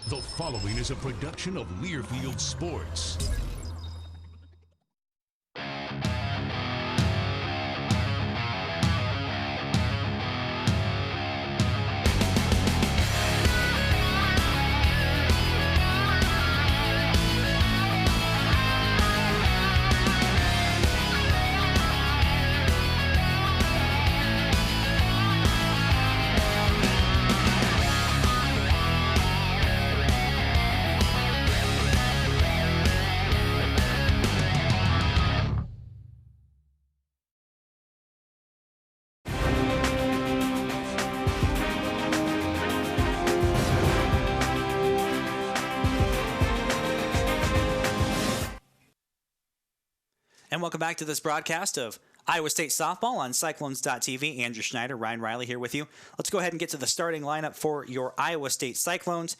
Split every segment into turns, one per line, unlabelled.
The following is a production of Learfield Sports.
And welcome back to this broadcast of Iowa State Softball on Cyclones.tv. Andrew Schneider, Ryan Riley here with you. Let's go ahead and get to the starting lineup for your Iowa State Cyclones.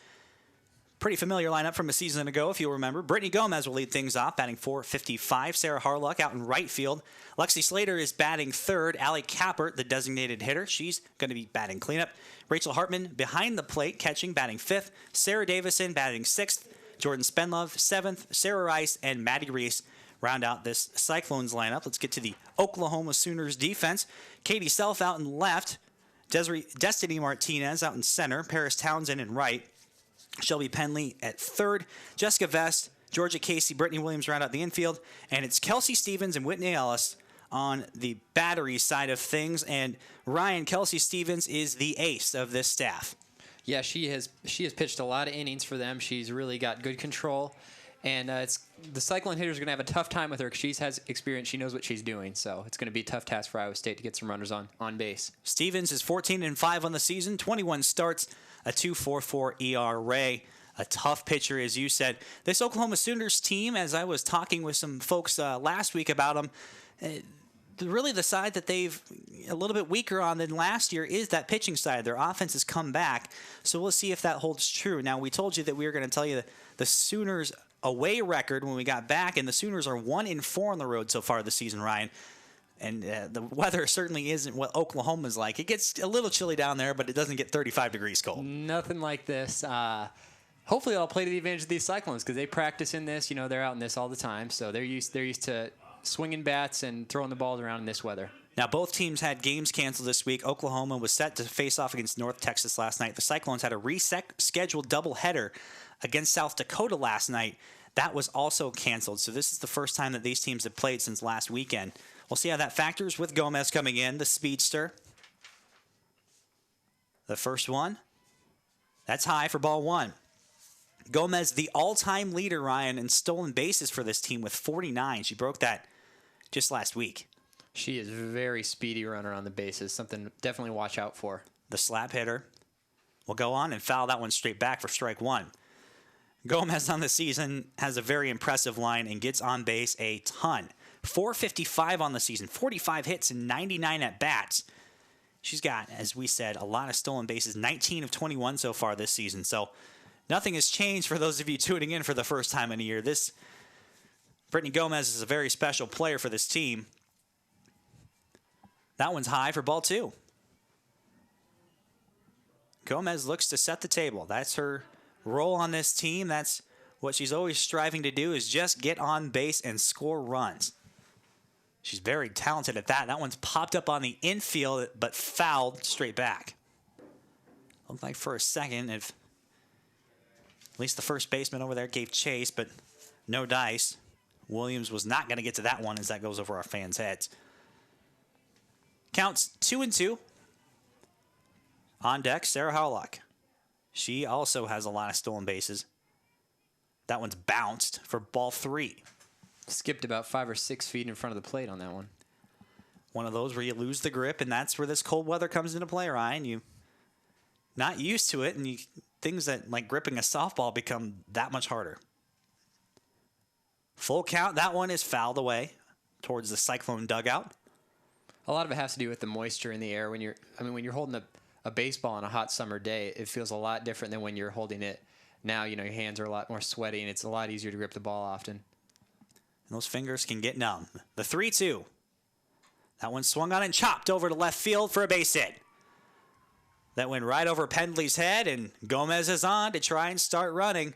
Pretty familiar lineup from a season ago, if you'll remember. Brittany Gomez will lead things off, batting .455. Sarah Harlock out in right field. Lexi Slater is batting third. Allie Kappert, the designated hitter, she's going to be batting cleanup. Rachel Hartman behind the plate, catching, batting fifth. Sarah Davison batting sixth. Jordan Spenlove seventh. Sarah Rice and Maddie Reese round out this Cyclones lineup. Let's get to the Oklahoma Sooners defense. Katie Self out in left. Destiny Martinez out in center. Paris Townsend in right. Shelby Penley at third. Jessica Vest, Georgia Casey, Brittany Williams round out the infield. And it's Kelsey Stevens and Whitney Ellis on the battery side of things. And Ryan, Kelsey Stevens is the ace of this staff.
Yeah, she has pitched a lot of innings for them. She's really got good control. And the Cyclone hitters are going to have a tough time with her because she has experience. She knows what she's doing. So it's going to be a tough task for Iowa State to get some runners on base.
Stevens is 14-5 on the season, 21 starts, a 2.44 ERA. A tough pitcher, as you said. This Oklahoma Sooners team, as I was talking with some folks last week about them, really the side that they've a little bit weaker on than last year is that pitching side. Their offense has come back. So we'll see if that holds true. Now, we told you that we were going to tell you the Sooners away record when we got back, and the Sooners are 1-4 on the road so far this season, Ryan. And the weather certainly isn't what Oklahoma's like. It gets a little chilly down there, but it doesn't get 35 degrees cold.
Nothing like this. Hopefully, I'll play to the advantage of these Cyclones because they practice in this. You know, they're out in this all the time, so they're used to swinging bats and throwing the balls around in this weather.
Now, both teams had games canceled this week. Oklahoma was set to face off against North Texas last night. The Cyclones had a rescheduled doubleheader against South Dakota last night. That was also canceled. So this is the first time that these teams have played since last weekend. We'll see how that factors with Gomez coming in, the speedster. The first one, that's high for ball one. Gomez, the all-time leader, Ryan, in stolen bases for this team with 49. She broke that just last week.
She is a very speedy runner on the bases, something to definitely watch out for.
The slap hitter will go on and foul that one straight back for strike one. Gomez on the season has a very impressive line and gets on base a ton. .455 on the season, 45 hits and 99 at-bats. She's got, as we said, a lot of stolen bases, 19 of 21 so far this season. So nothing has changed for those of you tuning in for the first time in a year. Brittany Gomez is a very special player for this team. That one's high for ball two. Gomez looks to set the table. That's her role on this team. That's what she's always striving to do, is just get on base and score runs. She's very talented at that. That one's popped up on the infield, but fouled straight back. Looked like for a second, if at least the first baseman over there gave chase, but no dice. Williams was not going to get to that one as that goes over our fans' heads. Counts 2-2. On deck, Sarah Harlock. She also has a lot of stolen bases. That one's bounced for ball three.
Skipped about 5 or 6 feet in front of the plate on that one.
One of those where you lose the grip, and that's where this cold weather comes into play, Ryan. You're not used to it, and things that like gripping a softball become that much harder. Full count. That one is fouled away towards the Cyclone dugout.
A lot of it has to do with the moisture in the air. When you're holding a baseball on a hot summer day, it feels a lot different than when you're holding it now. You know, your hands are a lot more sweaty, and it's a lot easier to grip the ball often.
And those fingers can get numb. The 3-2. That one swung on and chopped over to left field for a base hit. that went right over Pendley's head, and Gomez is on to try and start running.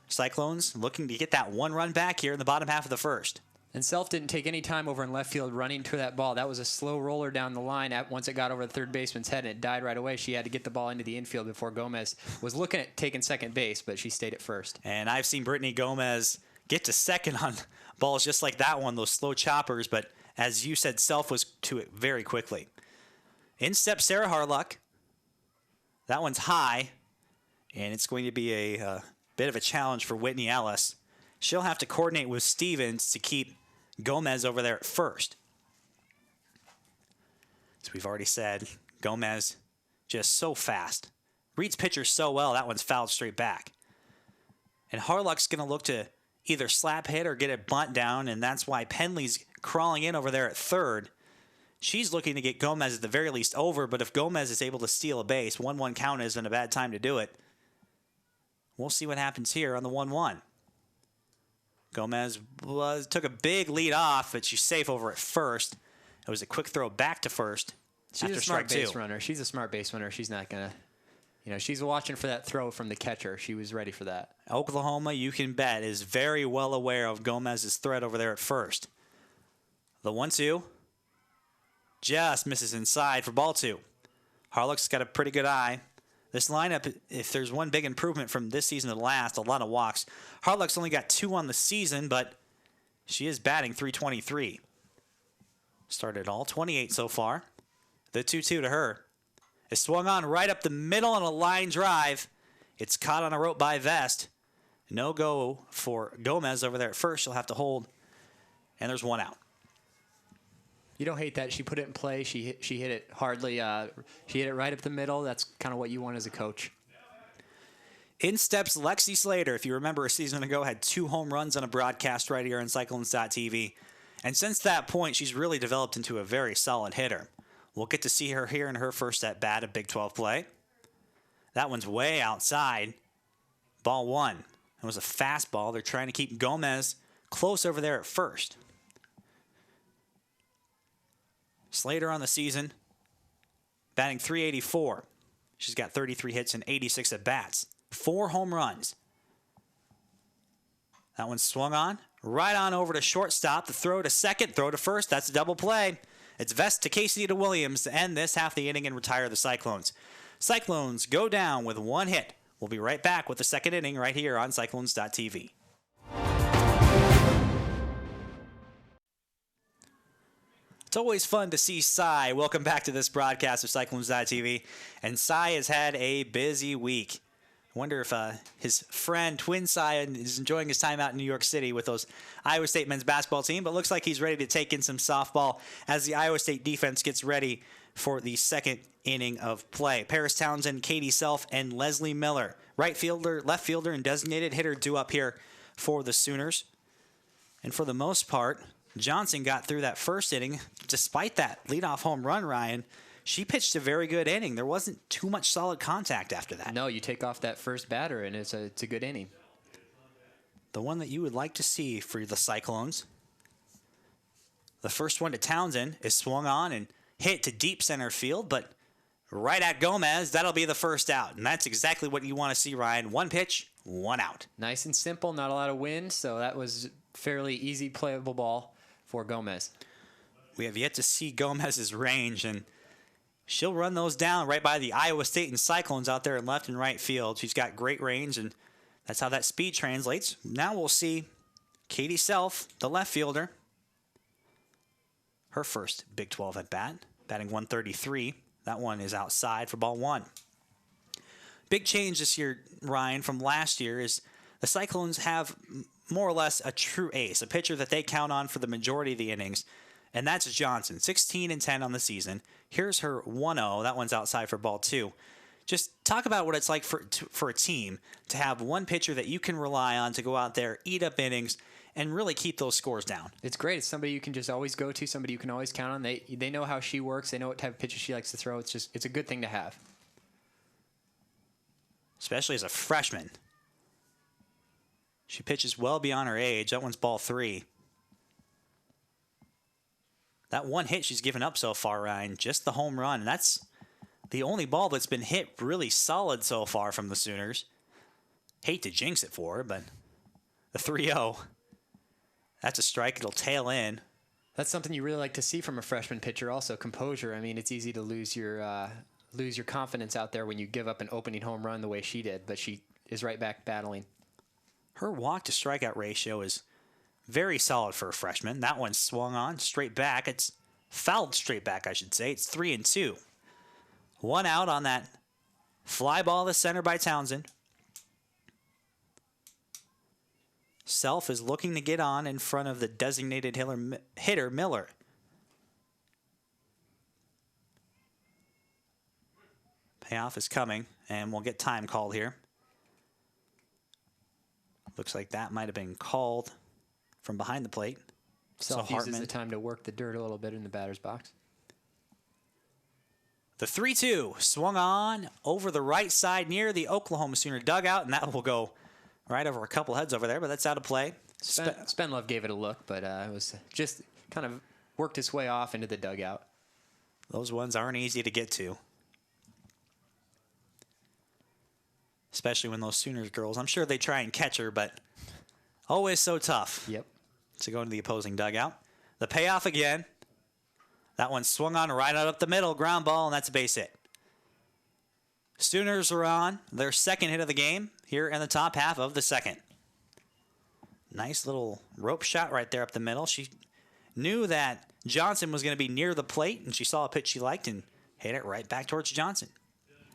Cyclones looking to get that one run back here in the bottom half of the first.
And Self didn't take any time over in left field running to that ball. That was a slow roller down the line once it got over the third baseman's head, and it died right away. She had to get the ball into the infield before Gomez was looking at taking second base, but she stayed at first.
And I've seen Brittany Gomez get to second on balls just like that one, those slow choppers, but as you said, Self was to it very quickly. In steps Sarah Harlock. That one's high, and it's going to be a bit of a challenge for Whitney Ellis. She'll have to coordinate with Stevens to keep Gomez over there at first. As we've already said, Gomez just so fast. Reads pitchers so well, that one's fouled straight back. And Harlock's going to look to either slap hit or get a bunt down, and that's why Pendley's crawling in over there at third. She's looking to get Gomez at the very least over, but if Gomez is able to steal a base, 1-1 count isn't a bad time to do it. We'll see what happens here on the 1-1. Gomez took a big lead off, but she's safe over at first. It was a quick throw back to first.
She's a smart base runner. She's a smart base runner. She's not going to, she's watching for that throw from the catcher. She was ready for that.
Oklahoma, you can bet, is very well aware of Gomez's threat over there at first. The 1-2. Just misses inside for ball 2. Harlock's got a pretty good eye. This lineup, if there's one big improvement from this season to the last, a lot of walks. Harlock's only got 2 on the season, but she is batting .323. Started all 28 so far. The 2-2 to her. It's swung on right up the middle on a line drive. It's caught on a rope by Vest. No go for Gomez over there at first. She'll have to hold. And there's 1 out.
You don't hate that. She put it in play. She hit it hardly. She hit it right up the middle. That's kind of what you want as a coach.
In steps Lexi Slater. If you remember a season ago, had 2 home runs on a broadcast right here on Cyclones.tv. And since that point, she's really developed into a very solid hitter. We'll get to see her here in her first at-bat of Big 12 play. That one's way outside. Ball 1. It was a fastball. They're trying to keep Gomez close over there at first. Slater on the season, batting .384. She's got 33 hits and 86 at-bats. 4 home runs. That one swung on. Right on over to shortstop. The throw to second, throw to first. That's a double play. It's Vest to Casey to Williams to end this half the inning and retire the Cyclones. Cyclones go down with 1 hit. We'll be right back with the second inning right here on Cyclones.tv. It's always fun to see Cy. Welcome back to this broadcast of Cyclones.tv. And Cy has had a busy week. I wonder if his friend, twin Cy, is enjoying his time out in New York City with those Iowa State men's basketball team. But looks like he's ready to take in some softball as the Iowa State defense gets ready for the second inning of play. Paris Townsend, Katie Self, and Leslie Miller. Right fielder, left fielder, and designated hitter due up here for the Sooners. And for the most part, Johnson got through that first inning. Despite that leadoff home run, Ryan, she pitched a very good inning. There wasn't too much solid contact after that.
No, you take off that first batter, and it's a good inning.
The one that you would like to see for the Cyclones. The first one to Townsend is swung on and hit to deep center field, but right at Gomez, that'll be the first out. And that's exactly what you want to see, Ryan. 1 pitch, 1 out.
Nice and simple, not a lot of wind, so that was fairly easy playable ball for Gomez.
We have yet to see Gomez's range, and she'll run those down right by the Iowa State and Cyclones out there in left and right field. She's got great range, and that's how that speed translates. Now we'll see Katie Self, the left fielder, her first Big 12 at bat, batting .133. That one is outside for ball 1. Big change this year, Ryan, from last year is the Cyclones have more or less a true ace, a pitcher that they count on for the majority of the innings, and that's Johnson, 16-10 on the season. Here's her 1-0. That one's outside for ball 2. Just talk about what it's like for a team to have one pitcher that you can rely on to go out there, eat up innings, and really keep those scores down.
It's great. It's somebody you can just always go to, somebody you can always count on. They know how she works. They know what type of pitches she likes to throw. It's a good thing to have.
Especially as a freshman. She pitches well beyond her age. That one's ball 3. That 1 hit she's given up so far, Ryan, just the home run. And that's the only ball that's been hit really solid so far from the Sooners. Hate to jinx it for her, but the 3-0. That's a strike. It'll tail in.
That's something you really like to see from a freshman pitcher. Also, composure. I mean, it's easy to lose your confidence out there when you give up an opening home run the way she did, but she is right back battling.
Her walk to strikeout ratio is very solid for a freshman. That one swung on straight back. It's fouled straight back, I should say. It's 3-2. One out on that fly ball to center by Townsend. Self is looking to get on in front of the designated hitter Miller. Payoff is coming, and we'll get time called here. Looks like that might have been called from behind the plate.
Self uses the time to work the dirt a little bit in the batter's box.
The 3-2 swung on over the right side near the Oklahoma Sooner dugout, and that will go right over a couple heads over there, but that's out of play.
Spenlove gave it a look, but it was just kind of worked its way off into the dugout.
Those ones aren't easy to get to. Especially when those Sooners girls, I'm sure they try and catch her, but always so tough.
Yep.
To go into the opposing dugout. The payoff again. That one swung on right out up the middle, ground ball, and that's a base hit. Sooners are on their second hit of the game here in the top half of the second. Nice little rope shot right there up the middle. She knew that Johnson was going to be near the plate, and she saw a pitch she liked and hit it right back towards Johnson.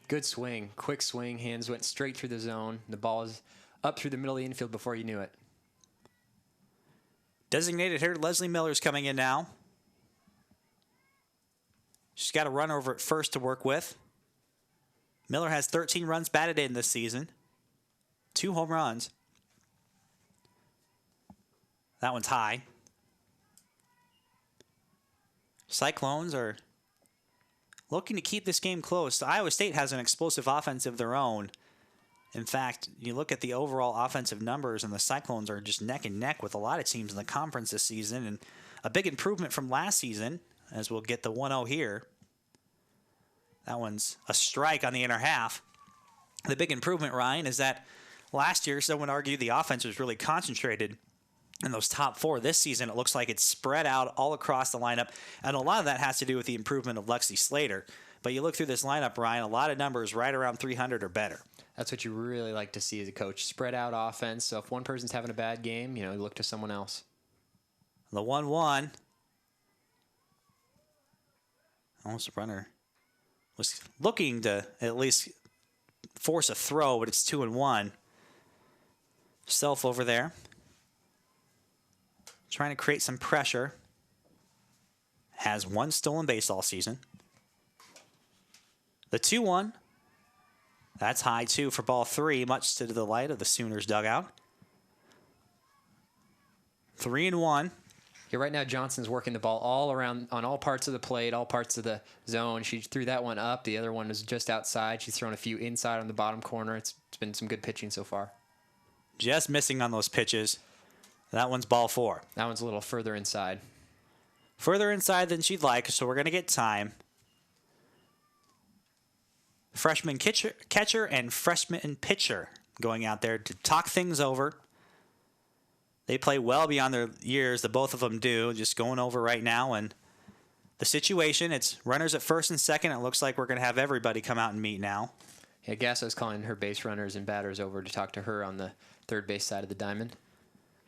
Good swing, quick swing. Hands went straight through the zone. The ball was up through the middle of the infield before you knew it.
Designated hitter Leslie Miller's coming in now. She's got a run over at first to work with. Miller has 13 runs batted in this season. 2 home runs. That one's high. Cyclones are looking to keep this game close. Iowa State has an explosive offense of their own. In fact, you look at the overall offensive numbers, and the Cyclones are just neck and neck with a lot of teams in the conference this season, and a big improvement from last season, as we'll get the 1-0 here. That one's a strike on the inner half. The big improvement, Ryan, is that last year, someone argued the offense was really concentrated in those top 4. This season, it looks like it's spread out all across the lineup, and a lot of that has to do with the improvement of Lexi Slater. But you look through this lineup, Ryan, a lot of numbers right around 300 or better.
That's what you really like to see as a coach. Spread out offense. So if one person's having a bad game, you look to someone else.
The 1-1. Almost a runner was looking to at least force a throw, but it's 2-1. Self over there. Trying to create some pressure. Has 1 stolen base all season. The 2-1. That's high, too, for ball 3, much to the delight of the Sooners dugout. 3-1.
Yeah, right now Johnson's working the ball all around on all parts of the plate, all parts of the zone. She threw that one up. The other one was just outside. She's thrown a few inside on the bottom corner. It's been some good pitching so far.
Just missing on those pitches. That one's ball 4.
That one's a little further inside.
Further inside than she'd like, so we're going to get time. Freshman catcher and freshman pitcher going out there to talk things over. They play well beyond their years, the both of them do. Just going over right now, and the situation, it's runners at first and second. It looks like we're going to have everybody come out and meet now.
Yeah, Gasso's calling her base runners and batters over to talk to her on the third base side of the diamond.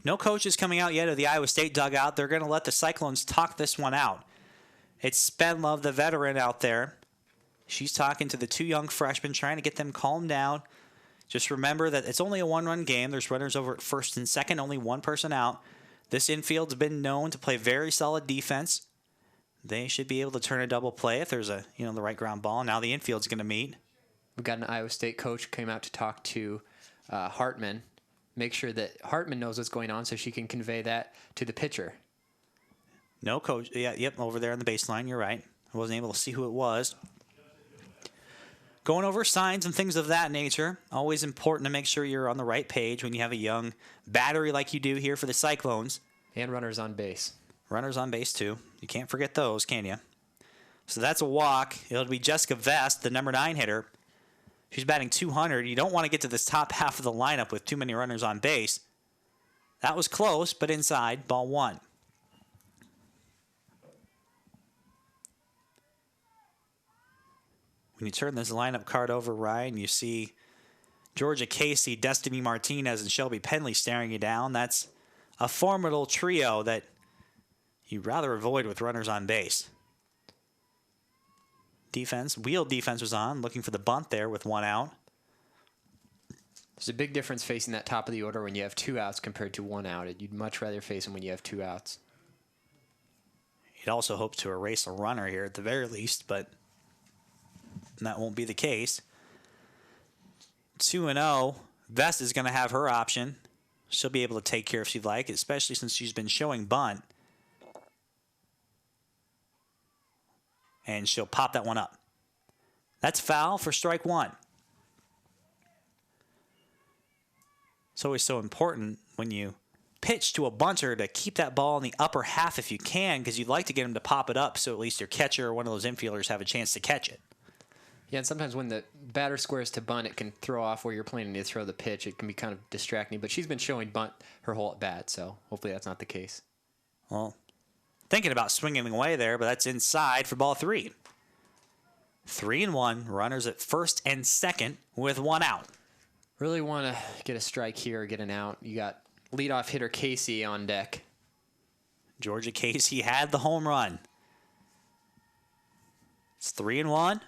No coaches coming out yet of the Iowa State dugout. They're going to let the Cyclones talk this one out. It's Spenlove, the veteran, out there. She's talking to the 2 young freshmen, trying to get them calmed down. Just remember that it's only a 1-run game. There's runners over at first and second, only 1 person out. This infield's been known to play very solid defense. They should be able to turn a double play if there's the right ground ball. Now the infield's going to meet.
We've got an Iowa State coach came out to talk to Hartman. Make sure that Hartman knows what's going on so she can convey that to the pitcher.
No coach. Yep, over there on the baseline. You're right. I wasn't able to see who it was. Going over signs and things of that nature. Always important to make sure you're on the right page when you have a young battery like you do here for the Cyclones.
And runners on base.
Runners on base, too. You can't forget those, can you? So that's a walk. It'll be Jessica Vest, the number 9 hitter. She's batting .200. You don't want to get to this top half of the lineup with too many runners on base. That was close, but inside, ball 1. When you turn this lineup card over, Ryan, you see Georgia Casey, Destiny Martinez, and Shelby Penley staring you down. That's a formidable trio that you'd rather avoid with runners on base. Defense, wheel defense was on, looking for the bunt there with 1 out.
There's a big difference facing that top of the order when you have 2 outs compared to 1 out. You'd much rather face them when you have 2 outs.
You'd also hope to erase a runner here at the very least, but that won't be the case. 2-0. Vest is going to have her option. She'll be able to take care if she'd like, especially since she's been showing bunt. And she'll pop that one up. That's foul for strike 1. It's always so important when you pitch to a bunter to keep that ball in the upper half if you can, because you'd like to get him to pop it up so at least your catcher or one of those infielders have a chance to catch it.
Yeah, and sometimes when the batter squares to bunt, it can throw off where you're planning to throw the pitch. It can be kind of distracting, but she's been showing bunt her whole at bat, so hopefully that's not the case.
Well, thinking about swinging away there, but that's inside for ball 3. 3-1, runners at first and second with 1 out.
Really want to get a strike here or get an out. You got leadoff hitter Casey on deck.
Georgia Casey had the home run. It's 3-1.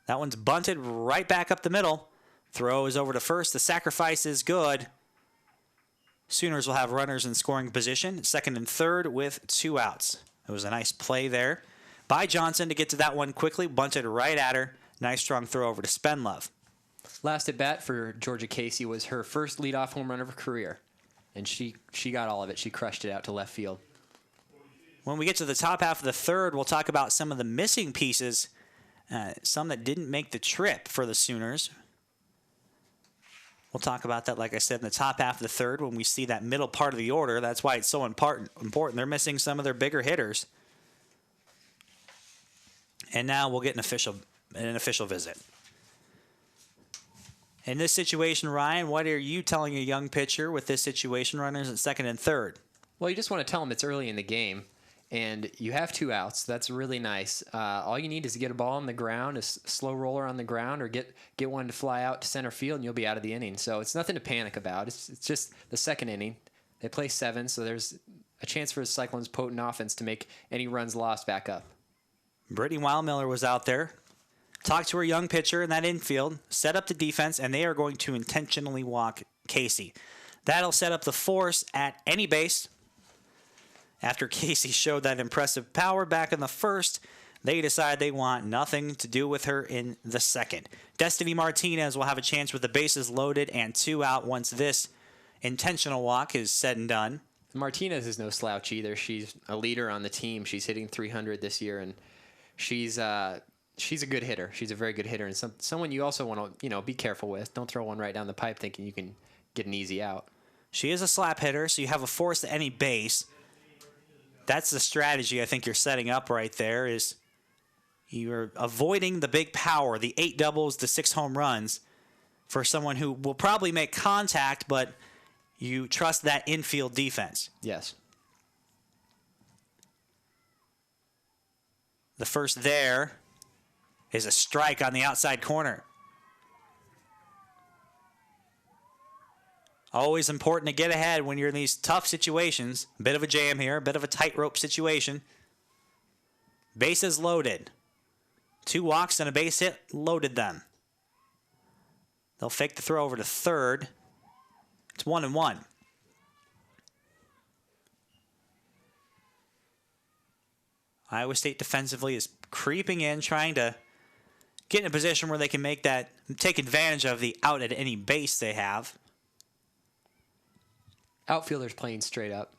That one's bunted right back up the middle. Throw is over to first. The sacrifice is good. Sooners will have runners in scoring position, second and third with 2 outs. It was a nice play there by Johnson to get to that one quickly. Bunted right at her. Nice strong throw over to Spenlove.
Last at bat for Georgia Casey was her first leadoff home run of her career, and she got all of it. She crushed it out to left field.
When we get to the top half of the third, we'll talk about some of the missing pieces, some that didn't make the trip for the Sooners. We'll talk about that, like I said, in the top half of the third when we see that middle part of the order. That's why it's so important. They're missing some of their bigger hitters. And now we'll get an official visit. In this situation, Ryan, what are you telling a young pitcher with this situation, runners at second and third?
Well, you just want to tell them it's early in the game, and you have 2 outs. That's really nice. All you need is to get a ball on the ground, a slow roller on the ground, or get one to fly out to center field, and you'll be out of the inning. So it's nothing to panic about. It's just the second inning. They play 7, so there's a chance for the Cyclones' potent offense to make any runs lost back up.
Brittany Wildmiller was out there. Talked to her young pitcher in that infield, set up the defense, and they are going to intentionally walk Casey. That'll set up the force at any base. After Casey showed that impressive power back in the first, they decide they want nothing to do with her in the second. Destiny Martinez will have a chance with the bases loaded and 2 out once this intentional walk is said and done.
Martinez is no slouch either. She's a leader on the team. She's hitting .300 this year, and she's a good hitter. She's a very good hitter, and someone you also want to be careful with. Don't throw one right down the pipe thinking you can get an easy out.
She is a slap hitter, so you have a force at any base. That's the strategy I think you're setting up right there is you're avoiding the big power, the 8 doubles, the 6 home runs for someone who will probably make contact, but you trust that infield defense.
Yes.
The first there is a strike on the outside corner. Always important to get ahead when you're in these tough situations. A bit of a jam here, a bit of a tightrope situation. Bases loaded. 2 walks and a base hit loaded them. They'll fake the throw over to third. It's 1-1. Iowa State defensively is creeping in, trying to get in a position where they can take advantage of the out at any base they have.
Outfielders playing straight up.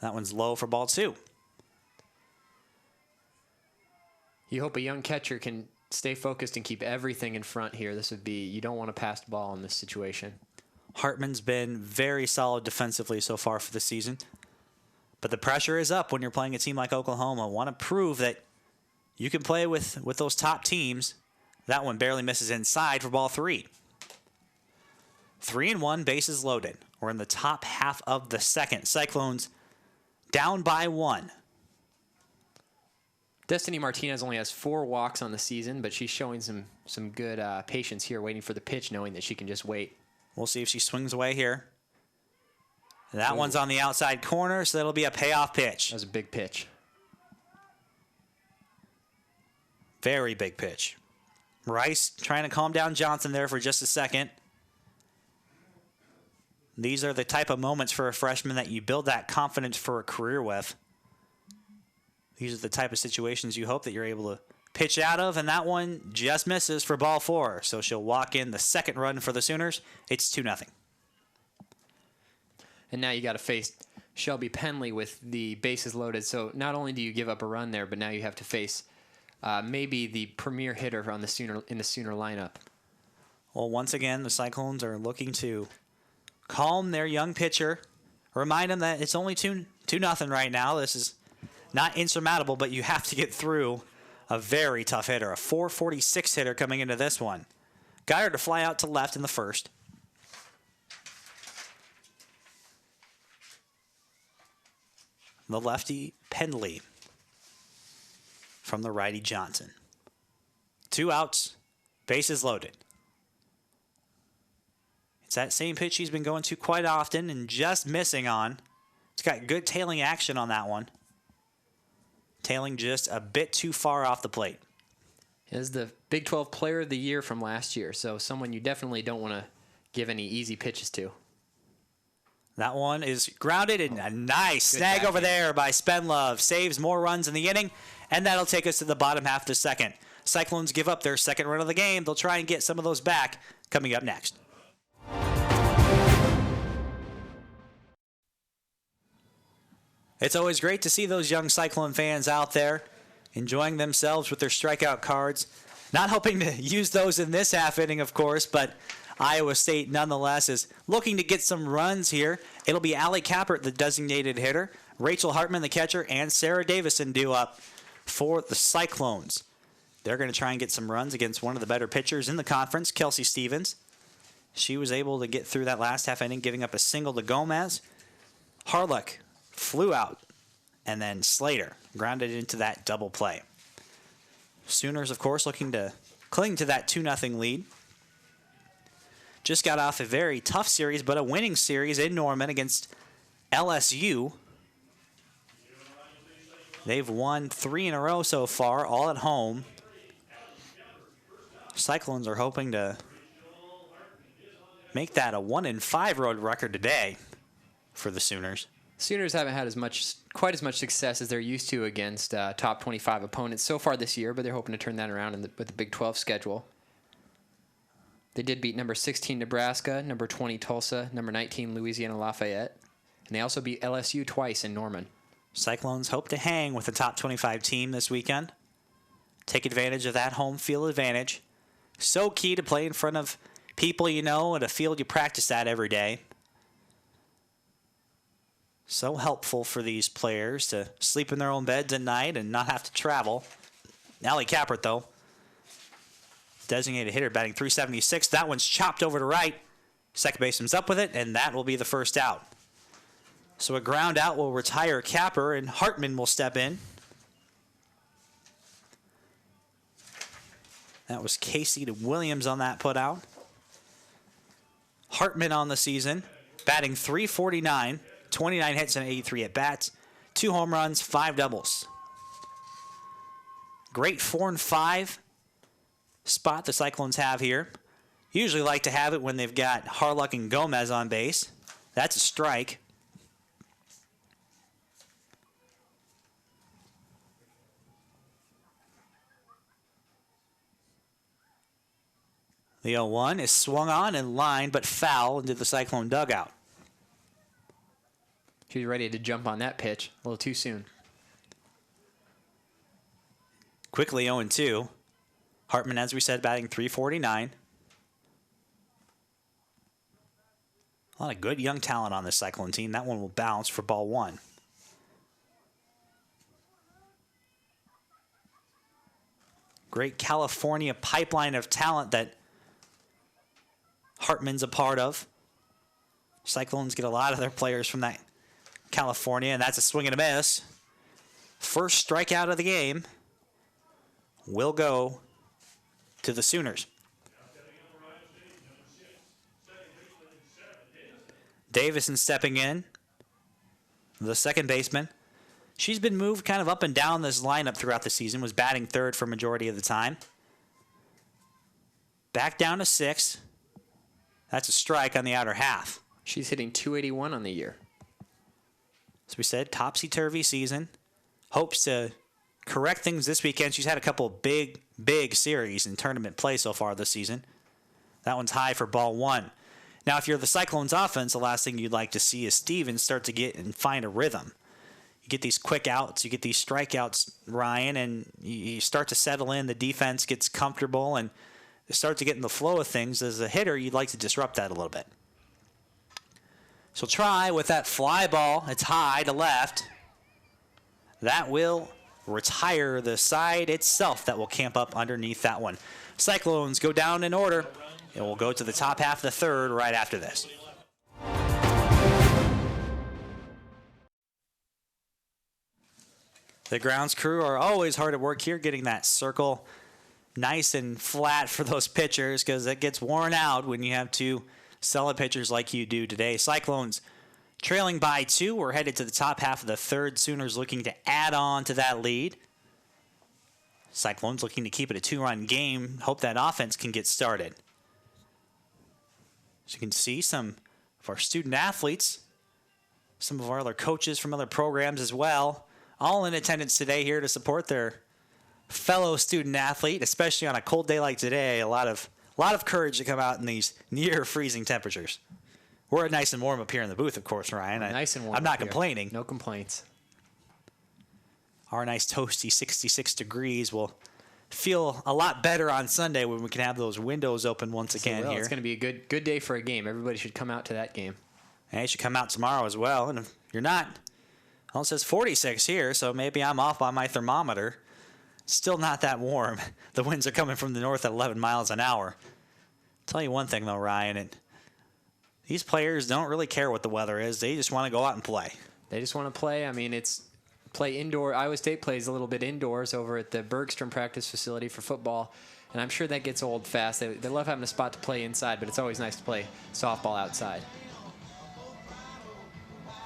That one's low for ball 2.
You hope a young catcher can stay focused and keep everything in front here. You don't want to pass the ball in this situation.
Hartman's been very solid defensively so far for the season. But But the pressure is up when you're playing a team like Oklahoma. Want to prove that you can play with those top teams. That one barely misses inside for ball 3. 3-1, bases loaded. We're in the top half of the second. Cyclones down by 1.
Destiny Martinez only has 4 walks on the season, but she's showing some good patience here, waiting for the pitch, knowing that she can just wait.
We'll see if she swings away here. That one's on the outside corner, so that'll be a payoff pitch.
That was a big pitch.
Very big pitch. Rice trying to calm down Johnson there for just a second. These are the type of moments for a freshman that you build that confidence for a career with. These are the type of situations you hope that you're able to pitch out of, and that one just misses for ball 4. So she'll walk in the second run for the Sooners. It's 2-0.
And now you got to face Shelby Penley with the bases loaded. So not only do you give up a run there, but now you have to face maybe the premier hitter on the Sooner lineup.
Well, once again, the Cyclones are looking to calm their young pitcher, remind him that it's only 2-0 right now. This is not insurmountable, but you have to get through a very tough hitter, a .446 hitter coming into this one. Got her to fly out to left in the first. The lefty Pendley from the righty Johnson. 2 outs, bases loaded. It's that same pitch he's been going to quite often and just missing on. It's got good tailing action on that one. Tailing just a bit too far off the plate.
Is the Big 12 Player of the Year from last year, so someone you definitely don't want to give any easy pitches to.
That one is grounded, and a nice snag over
backhand
there by Spenlove. Saves more runs in the inning, and that'll take us to the bottom half of the second. Cyclones give up their second run of the game. They'll try and get some of those back coming up next. It's always great to see those young Cyclone fans out there enjoying themselves with their strikeout cards. Not hoping to use those in this half inning, of course, but Iowa State nonetheless is looking to get some runs here. It'll be Allie Kappert, the designated hitter, Rachel Hartman, the catcher, and Sarah Davison due up for the Cyclones. They're going to try and get some runs against one of the better pitchers in the conference, Kelsey Stevens. She was able to get through that last half inning, giving up a single to Gomez. Harlock flew out, and then Slater grounded into that double play. Sooners, of course, looking to cling to that 2-0 lead. Just got off a very tough series, but a winning series in Norman against LSU. They've won 3 in a row so far, all at home. Cyclones are hoping to make that a 1-5 road record today for the Sooners.
Sooners haven't had quite as much success as they're used to against top 25 opponents so far this year, but they're hoping to turn that around with the Big 12 schedule. They did beat number 16 Nebraska, number 20 Tulsa, number 19 Louisiana Lafayette, and they also beat LSU twice in Norman.
Cyclones hope to hang with the top 25 team this weekend. Take advantage of that home field advantage. So key to play in front of people you know at a field you practice at every day. So helpful for these players to sleep in their own beds at night and not have to travel. Allie Kappert, though, designated hitter, batting .376. That one's chopped over to right. Second baseman's up with it, and that will be the first out. So a ground out will retire Capper, and Hartman will step in. That was Casey to Williams on that put out. Hartman on the season, batting .349, 29 hits and 83 at-bats, 2 home runs, 5 doubles. Great 4-5 spot the Cyclones have here. Usually like to have it when they've got Harlock and Gomez on base. That's a strike. The 0-1 is swung on and lined, but foul into the Cyclone dugout.
She was ready to jump on that pitch a little too soon.
Quickly 0-2. Hartman, as we said, batting .349. A lot of good young talent on this Cyclone team. That one will bounce for ball 1. Great California pipeline of talent that Hartman's a part of. Cyclones get a lot of their players from that California, and that's a swing and a miss. First strikeout of the game will go to the Sooners. Davison stepping in, the second baseman. She's been moved kind of up and down this lineup throughout the season, was batting third for majority of the time. Back down to 6. That's a strike on the outer half.
She's hitting .281 on the year.
As we said, topsy-turvy season. Hopes to correct things this weekend. She's had a couple of big series in tournament play so far this season. That one's high for ball 1. Now, if you're the Cyclones offense, the last thing you'd like to see is Stevens start to get and find a rhythm. You get these quick outs, you get these strikeouts, Ryan, and you start to settle in. The defense gets comfortable and start to get in the flow of things. As a hitter, you'd like to disrupt that a little bit. So try with that fly ball. It's high to left. That will retire the side itself that will camp up underneath that one. Cyclones go down in order. And we'll go to the top half of the third right after this. The grounds crew are always hard at work here getting that circle nice and flat for those pitchers because it gets worn out when you have two solid pitchers like you do today. Cyclones trailing by 2. We're headed to the top half of the third. Sooners looking to add on to that lead. Cyclones looking to keep it a 2-run game. Hope that offense can get started. As you can see, some of our student athletes, some of our other coaches from other programs as well, all in attendance today here to support their fellow student athlete, especially on a cold day like today. A lot of courage to come out in these near freezing temperatures. We're nice and warm up here in the booth, of course, Ryan.
Nice and warm.
I'm not complaining.
No complaints.
Our nice toasty 66 degrees will feel a lot better on Sunday when we can have those windows open once again here.
It's going to be a good day for a game. Everybody should come out to that game.
And you should come out tomorrow as well. And if you're not, well, it says 46 here, so maybe I'm off by my thermometer. Still not that warm. The winds are coming from the north at 11 miles an hour. I'll tell you one thing, though, Ryan. These players don't really care what the weather is. They just want to go out and play.
They just want to play. I mean, it's play indoor. Iowa State plays a little bit indoors over at the Bergstrom practice facility for football, and I'm sure that gets old fast. They love having a spot to play inside, but it's always nice to play softball outside.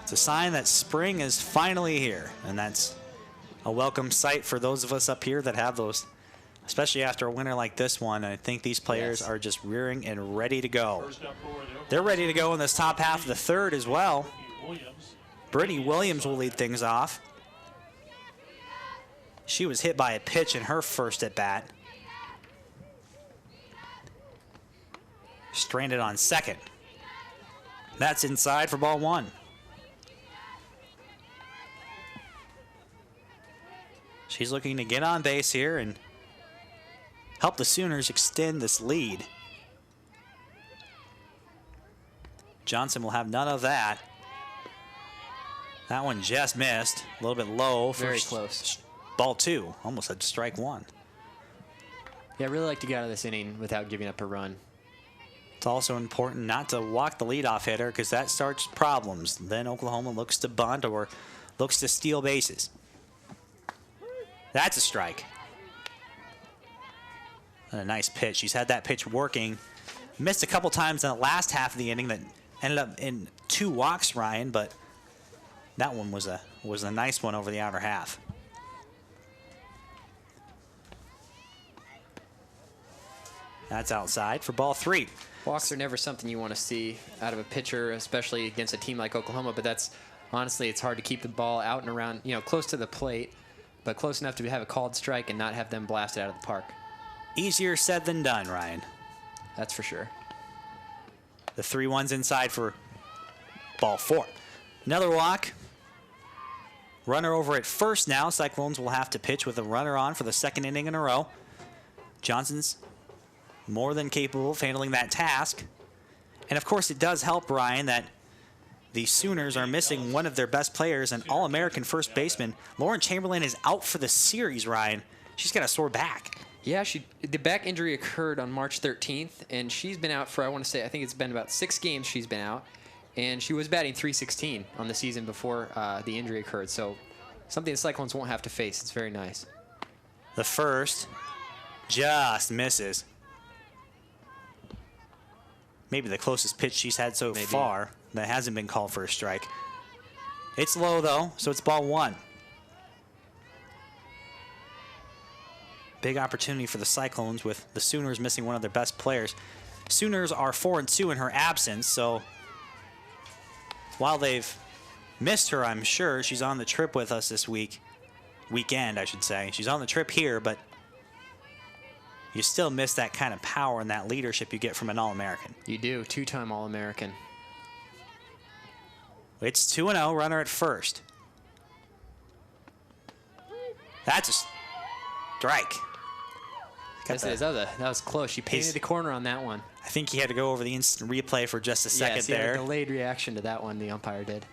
It's a sign that spring is finally here, and that's a welcome sight for those of us up here that have those, especially after a winter like this one. I think these players are just rearing and ready to go. They're ready to go in this top half of the third as well. Brittany Williams will lead things off. She was hit by a pitch in her first at bat. Stranded on second. That's inside for ball 1. She's looking to get on base here and help the Sooners extend this lead. Johnson will have none of that. That one just missed. A little bit low.
Very close.
Ball 2. Almost had strike 1.
Yeah, I really like to get out of this inning without giving up a run.
It's also important not to walk the leadoff hitter because that starts problems. Then Oklahoma looks to bunt or looks to steal bases. That's a strike. And a nice pitch. She's had that pitch working. Missed a couple times in the last half of the inning that ended up in 2 walks, Ryan, but that one was a nice one over the outer half. That's outside for ball 3.
Walks are never something you want to see out of a pitcher, especially against a team like Oklahoma, but that's honestly, it's hard to keep the ball out and around, close to the plate, but close enough to have a called strike and not have them blasted out of the park.
Easier said than done, Ryan.
That's for sure.
The 3-1's inside for ball 4. Another walk. Runner over at first now. Cyclones will have to pitch with a runner on for the second inning in a row. Johnson's more than capable of handling that task. And of course it does help, Ryan, that the Sooners are missing one of their best players, an All-American first baseman. Lauren Chamberlain is out for the series, Ryan. She's got a sore back.
Yeah, the back injury occurred on March 13th, and she's been out for, I think it's been about 6 games she's been out, and she was batting .316 on the season before the injury occurred, so something the Cyclones won't have to face. It's very nice.
The first just misses. Maybe the closest pitch she's had so far that hasn't been called for a strike. It's low, though, so it's ball 1. Big opportunity for the Cyclones with the Sooners missing one of their best players. Sooners are 4-2 in her absence, so while they've missed her, I'm sure, she's on the trip with us this weekend, I should say. She's on the trip here, but you still miss that kind of power and that leadership you get from an All-American.
You do, 2-time All-American.
It's 2-0, runner at first. That's a strike.
Yes, it is. That was close. She painted the corner on that one.
I think he had to go over the instant replay for just a second there.
Had a delayed reaction to that one, the umpire did.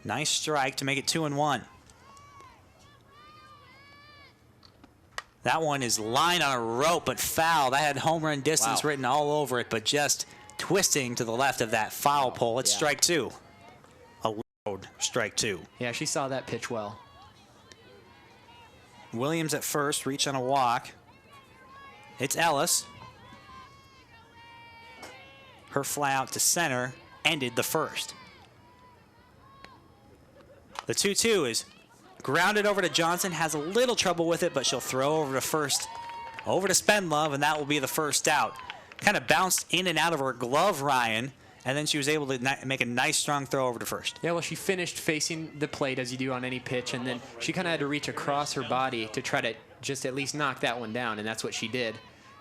Nice strike to make it 2-1. That one is lined on a rope, but foul. That had home run distance written all over it, but just twisting to the left of that foul pole. It's strike 2. A loud strike 2.
Yeah, she saw that pitch well.
Williams at first, reach on a walk. It's Ellis. Her fly out to center ended the first. The 2-2 is grounded over to Johnson, has a little trouble with it, but she'll throw over to first, over to Spendlove, and that will be the first out. Kind of bounced in and out of her glove, Ryan, and then she was able to make a nice, strong throw over to first.
Yeah, well, she finished facing the plate, as you do on any pitch, and then she kind of had to reach across her body to try to just at least knock that one down, and that's what she did.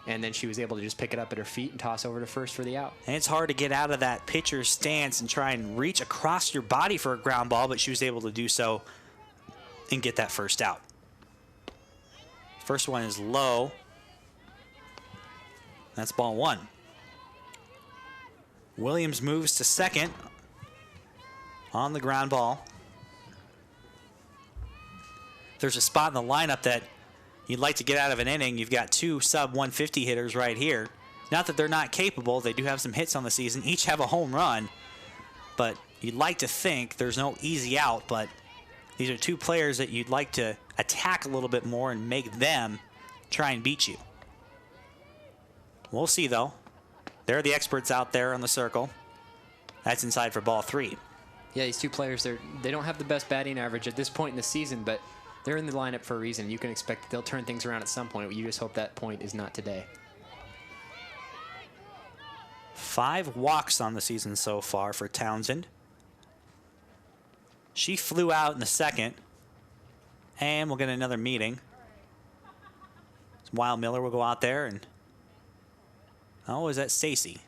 And then she was able to just pick it up at her feet and toss over to first for the out.
And it's hard to get out of that pitcher's stance and try and reach across your body for a ground ball, but she was able to do so and get that first out. First one is low. That's ball 1. Williams moves to second on the ground ball. There's a spot in the lineup that you'd like to get out of an inning. You've got 2 sub-150 hitters right here. Not that they're not capable. They do have some hits on the season. Each have a home run. But you'd like to think there's no easy out, but these are 2 players that you'd like to attack a little bit more and make them try and beat you. We'll see, though. They're the experts out there on the circle. That's inside for ball 3.
Yeah, these 2 players, they don't have the best batting average at this point in the season, but they're in the lineup for a reason. You can expect that they'll turn things around at some point. You just hope that point is not today.
5 walks on the season so far for Townsend. She flew out in the second, and we'll get another meeting. Weil Miller will go out there and... Oh, is that Stacy?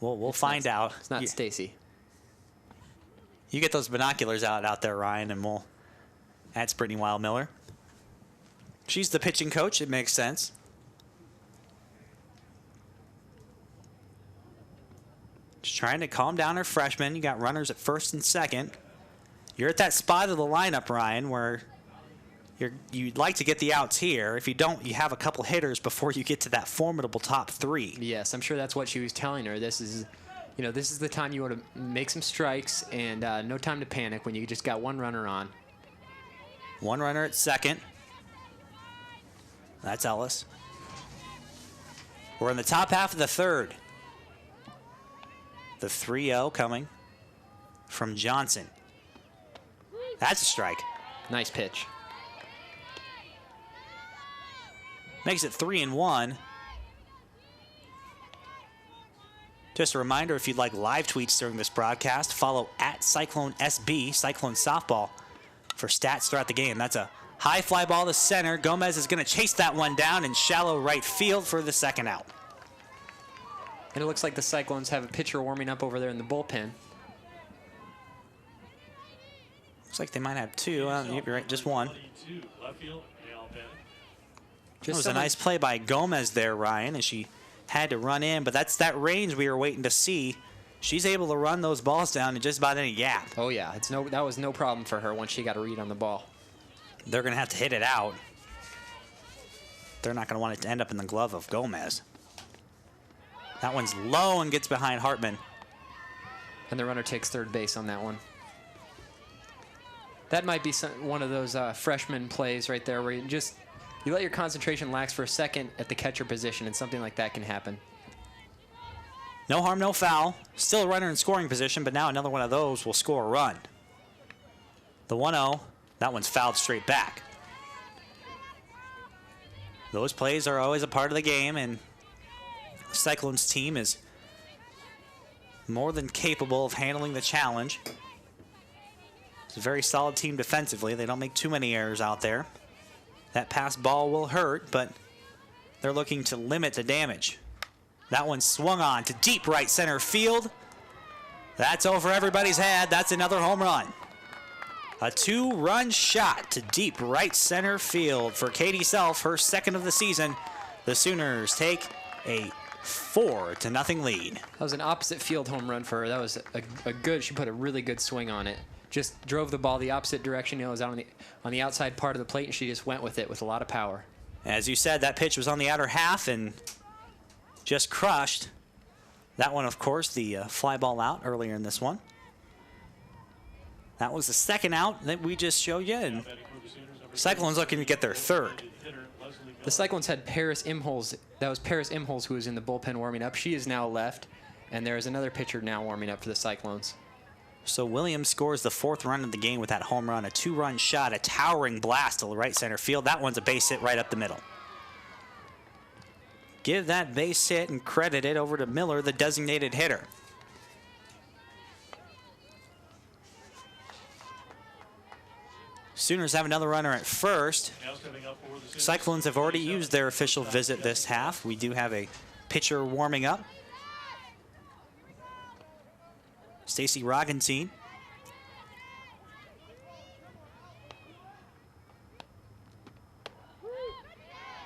We'll find out.
It's not Stacy.
You get those binoculars out there, Ryan, and that's Brittany Weil Miller. She's the pitching coach. It makes sense. Just trying to calm down her freshman. You got runners at first and second. You're at that spot of the lineup, Ryan, where you'd like to get the outs here. If you don't, you have a couple hitters before you get to that formidable top 3.
Yes, I'm sure that's what she was telling her. This is the time you want to make some strikes and no time to panic when you just got 1 runner on.
1 runner at second. That's Ellis. We're in the top half of the third. The 3-0 coming from Johnson. That's a strike.
Nice pitch.
Makes it 3-1. Just a reminder, if you'd like live tweets during this broadcast, follow @CycloneSB, Cyclone Softball, for stats throughout the game. That's a high fly ball to center. Gomez is going to chase that one down in shallow right field for the second out.
And it looks like the Cyclones have a pitcher warming up over there in the bullpen.
Looks like they might have 2. You're right, just 1. It was a nice play by Gomez there, Ryan, and she had to run in, but that's that range we were waiting to see. She's able to run those balls down in just about any gap.
Oh, yeah. That was no problem for her once she got a read on the ball.
They're going to have to hit it out. They're not going to want it to end up in the glove of Gomez. That one's low and gets behind Hartman.
And the runner takes third base on that one. That might be one of those freshman plays right there where you let your concentration lax for a second at the catcher position, and something like that can happen.
No harm, no foul. Still a runner in scoring position, but now another one of those will score a run. The 1-0, that one's fouled straight back. Those plays are always a part of the game, and the Cyclones team is more than capable of handling the challenge. It's a very solid team defensively. They don't make too many errors out there. That pass ball will hurt, but they're looking to limit the damage. That one swung on to deep right center field. That's over everybody's head. That's another home run. A 2-run shot to deep right center field for Katie Self, her second of the season. The Sooners take a 4-0 lead.
That was an opposite field home run for her. That was she put a really good swing on it. Just drove the ball the opposite direction. It was out on the outside part of the plate, and she just went with it with a lot of power.
As you said, that pitch was on the outer half and just crushed. That one, of course, the fly ball out earlier in this one. That was the second out that we just showed you, and Cyclones looking to get their third.
The Cyclones had Paris Imhols. That was Paris Imhols who was in the bullpen warming up. She is now left, and there is another pitcher now warming up for the Cyclones.
So Williams scores the 4th run of the game with that home run, a 2-run shot, a towering blast to the right center field. That one's a base hit right up the middle. Give that base hit and credit it over to Miller, the designated hitter. Sooners have another runner at first. Cyclones have already used their official visit this half. We do have a pitcher warming up. Stacy Roggentine.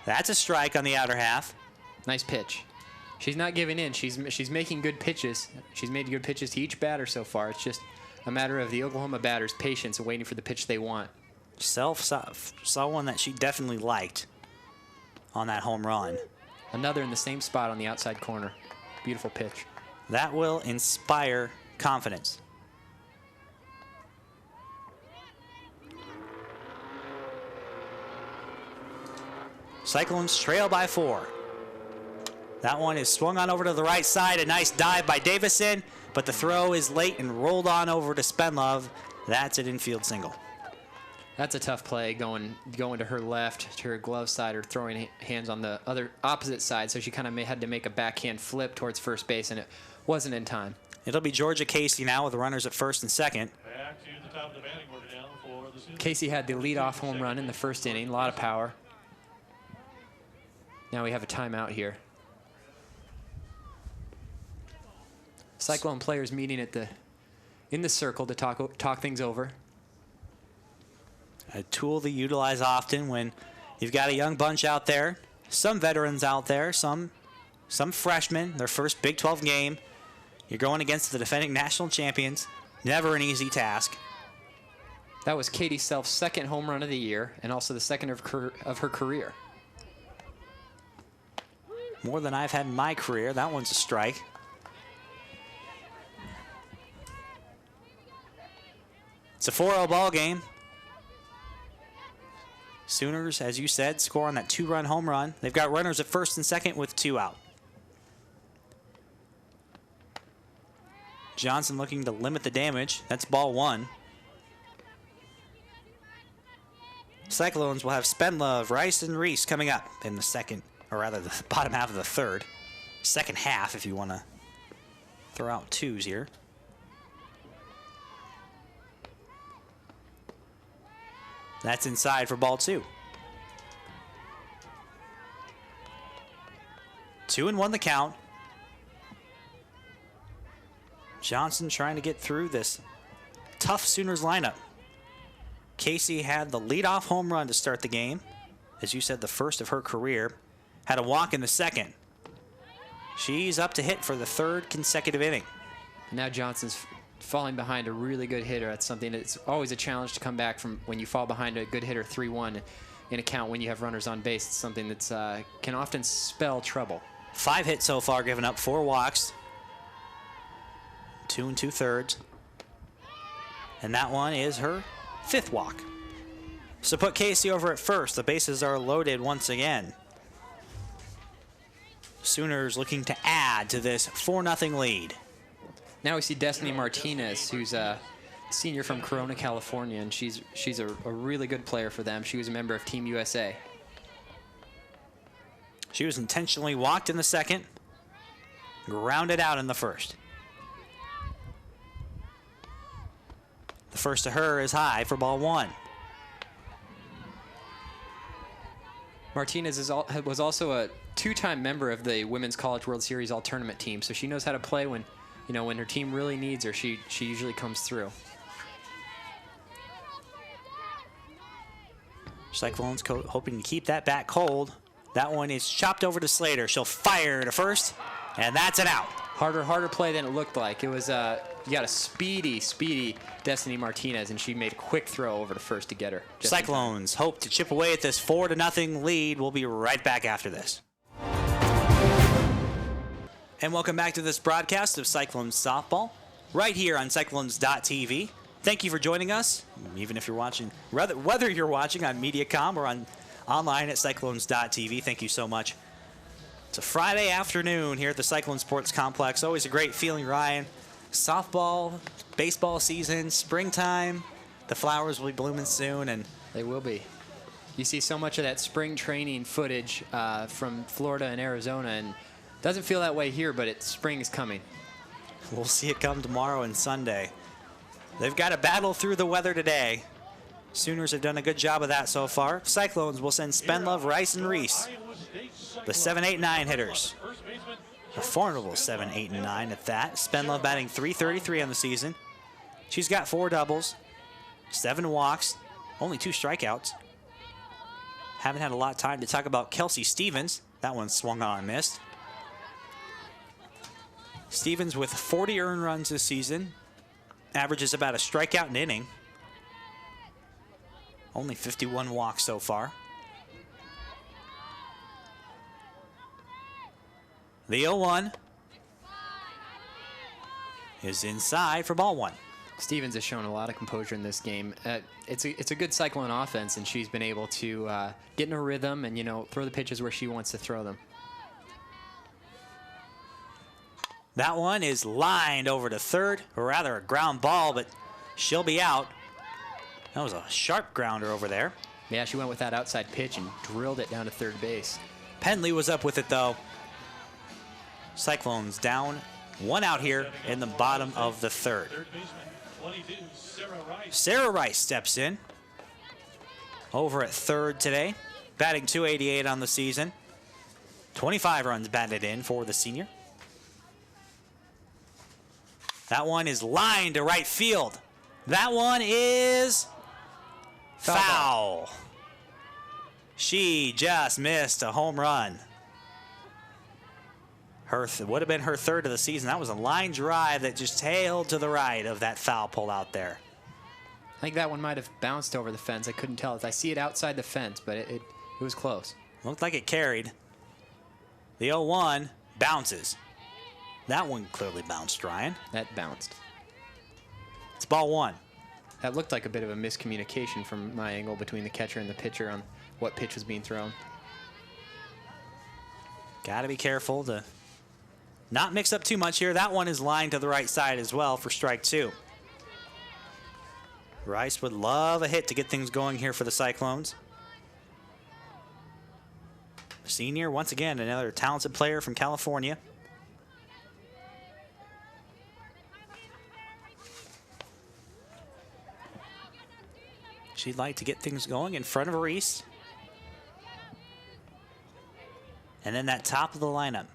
That's a strike on the outer half.
Nice pitch. She's not giving in. She's making good pitches. She's made good pitches to each batter so far. It's just a matter of the Oklahoma batter's patience and waiting for the pitch they want.
Self saw one that she definitely liked on that home run.
Another in the same spot on the outside corner. Beautiful pitch.
That will inspire confidence. Cyclones trail by 4. That one is swung on over to the right side. A nice dive by Davison, but the throw is late and rolled on over to Spenlove. That's an infield single.
That's a tough play going to her left, to her glove side, or throwing hands on the opposite side. So she kind of had to make a backhand flip towards first base, and it wasn't in time.
It'll be Georgia Casey now with the runners at first and second.
Back to the top of the batting order now for the Sooners.
Casey had the leadoff home run in the first inning, a lot of power. Now we have a timeout here. Cyclone players meeting in the circle to talk things over.
A tool they utilize often when you've got a young bunch out there, some veterans out there, some freshmen, their first Big 12 game. You're going against the defending national champions. Never an easy task.
That was Katie Self's second home run of the year, and also the second of her career.
More than I've had in my career. That one's a strike. It's a 4-0 ball game. Sooners, as you said, score on that 2-run home run. They've got runners at first and second with 2 out. Johnson looking to limit the damage. That's ball 1. Cyclones will have Spenlove, Rice, and Reese coming up in the second, or rather the bottom half of the third. Second half, if you want to throw out 2s here. That's inside for ball 2. 2-1 the count. Johnson trying to get through this tough Sooners lineup. Casey had the leadoff home run to start the game. As you said, the first of her career. Had a walk in the second. She's up to hit for the 3rd consecutive inning.
Now Johnson's falling behind a really good hitter. That's something that's always a challenge to come back from when you fall behind a good hitter 3-1 in a count when you have runners on base. It's something that can often spell trouble.
5 hits so far, giving up 4 walks. 2 2/3. And that one is her 5th walk. So put Casey over at first. The bases are loaded once again. Sooners looking to add to this 4-0 lead.
Now we see Destiny Martinez, who's a senior from Corona, California, and she's a really good player for them. She was a member of Team USA.
She was intentionally walked in the second, grounded out in the first. The first to her is high for ball 1.
Martinez was also a 2-time member of the Women's College World Series All-Tournament team, so she knows how to play when her team really needs her. She usually comes through.
Cyclones hoping to keep that bat cold. That one is chopped over to Slater. She'll fire to first, and that's an out.
Harder play than it looked like. It was you got a speedy Destiny Martinez, and she made a quick throw over to first to get her.
Cyclones hope to chip away at this 4-0 lead. We'll be right back after this. And welcome back to this broadcast of Cyclones softball, right here on Cyclones.tv. Thank you for joining us, even if you're watching, whether you're watching on Mediacom or online at Cyclones.tv. Thank you so much. It's a Friday afternoon here at the Cyclone Sports Complex. Always a great feeling, Ryan. Softball, baseball season, springtime. The flowers will be blooming soon, and
they will be. You see so much of that spring training footage from Florida and Arizona, and doesn't feel that way here, but spring is coming.
We'll see it come tomorrow and Sunday. They've got to battle through the weather today. Sooners have done a good job of that so far. Cyclones will send Spenlove, Rice, and Reese, the 7, 8, 9 hitters. A formidable 7, 8, and 9 at that. Spenlove batting .333 on the season. She's got 4 doubles, 7 walks, only 2 strikeouts. Haven't had a lot of time to talk about Kelsey Stevens. That one swung on and missed. Stevens with 40 earned runs this season. Averages about a strikeout an inning. Only 51 walks so far. The 0-1 is inside for ball 1.
Stevens has shown a lot of composure in this game. It's a good Cyclone offense, and she's been able to get in a rhythm and throw the pitches where she wants to throw them.
That one is lined over to third, or rather a ground ball, but she'll be out. That was a sharp grounder over there.
Yeah, she went with that outside pitch and drilled it down to third base.
Penley was up with it, though. Cyclones down, 1 out here in the bottom of the third. Sarah Rice steps in. Over at third today, batting .288 on the season. 25 runs batted in for the senior. That one is lined to right field. That one is foul. She just missed a home run. Would have been her 3rd of the season. That was a line drive that just tailed to the right of that foul pull out there.
I think that one might have bounced over the fence. I couldn't tell. I see it outside the fence, but it was close.
Looked like it carried. The 0-1 bounces. That one clearly bounced, Ryan.
That bounced.
It's ball 1.
That looked like a bit of a miscommunication from my angle between the catcher and the pitcher on what pitch was being thrown.
Got to be careful to not mix up too much here. That one is lined to the right side as well for strike 2. Rice would love a hit to get things going here for the Cyclones. Senior, once again, another talented player from California. She'd like to get things going in front of Reese. And then that top of the lineup.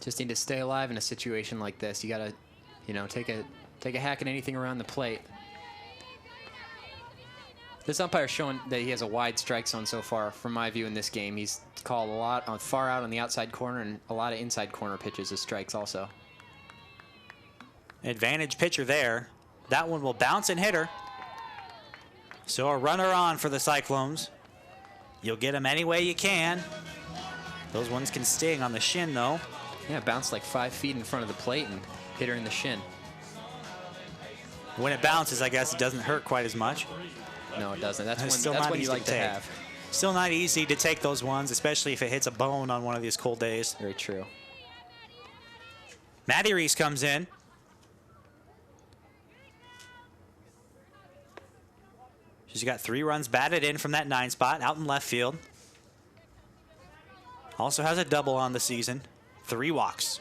Just need to stay alive in a situation like this. You got to, take a hack at anything around the plate. This umpire's showing that he has a wide strike zone so far, from my view in this game. He's called a lot on far out on the outside corner and a lot of inside corner pitches as strikes also.
Advantage pitcher there. That one will bounce and hit her. So a runner on for the Cyclones. You'll get them any way you can. Those ones can sting on the shin, though.
Yeah, bounced like 5 feet in front of the plate and hit her in the shin.
When it bounces, I guess it doesn't hurt quite as much.
No, it doesn't. That's
It's
when,
still
that's
not
when you
easy
like
to
to
take.
have.
Still not easy to take those ones, especially if it hits a bone on one of these cold days.
Very true.
Maddie Reese comes in. She's got 3 runs batted in from that 9 spot out in left field. Also has a double on the season. 3 walks.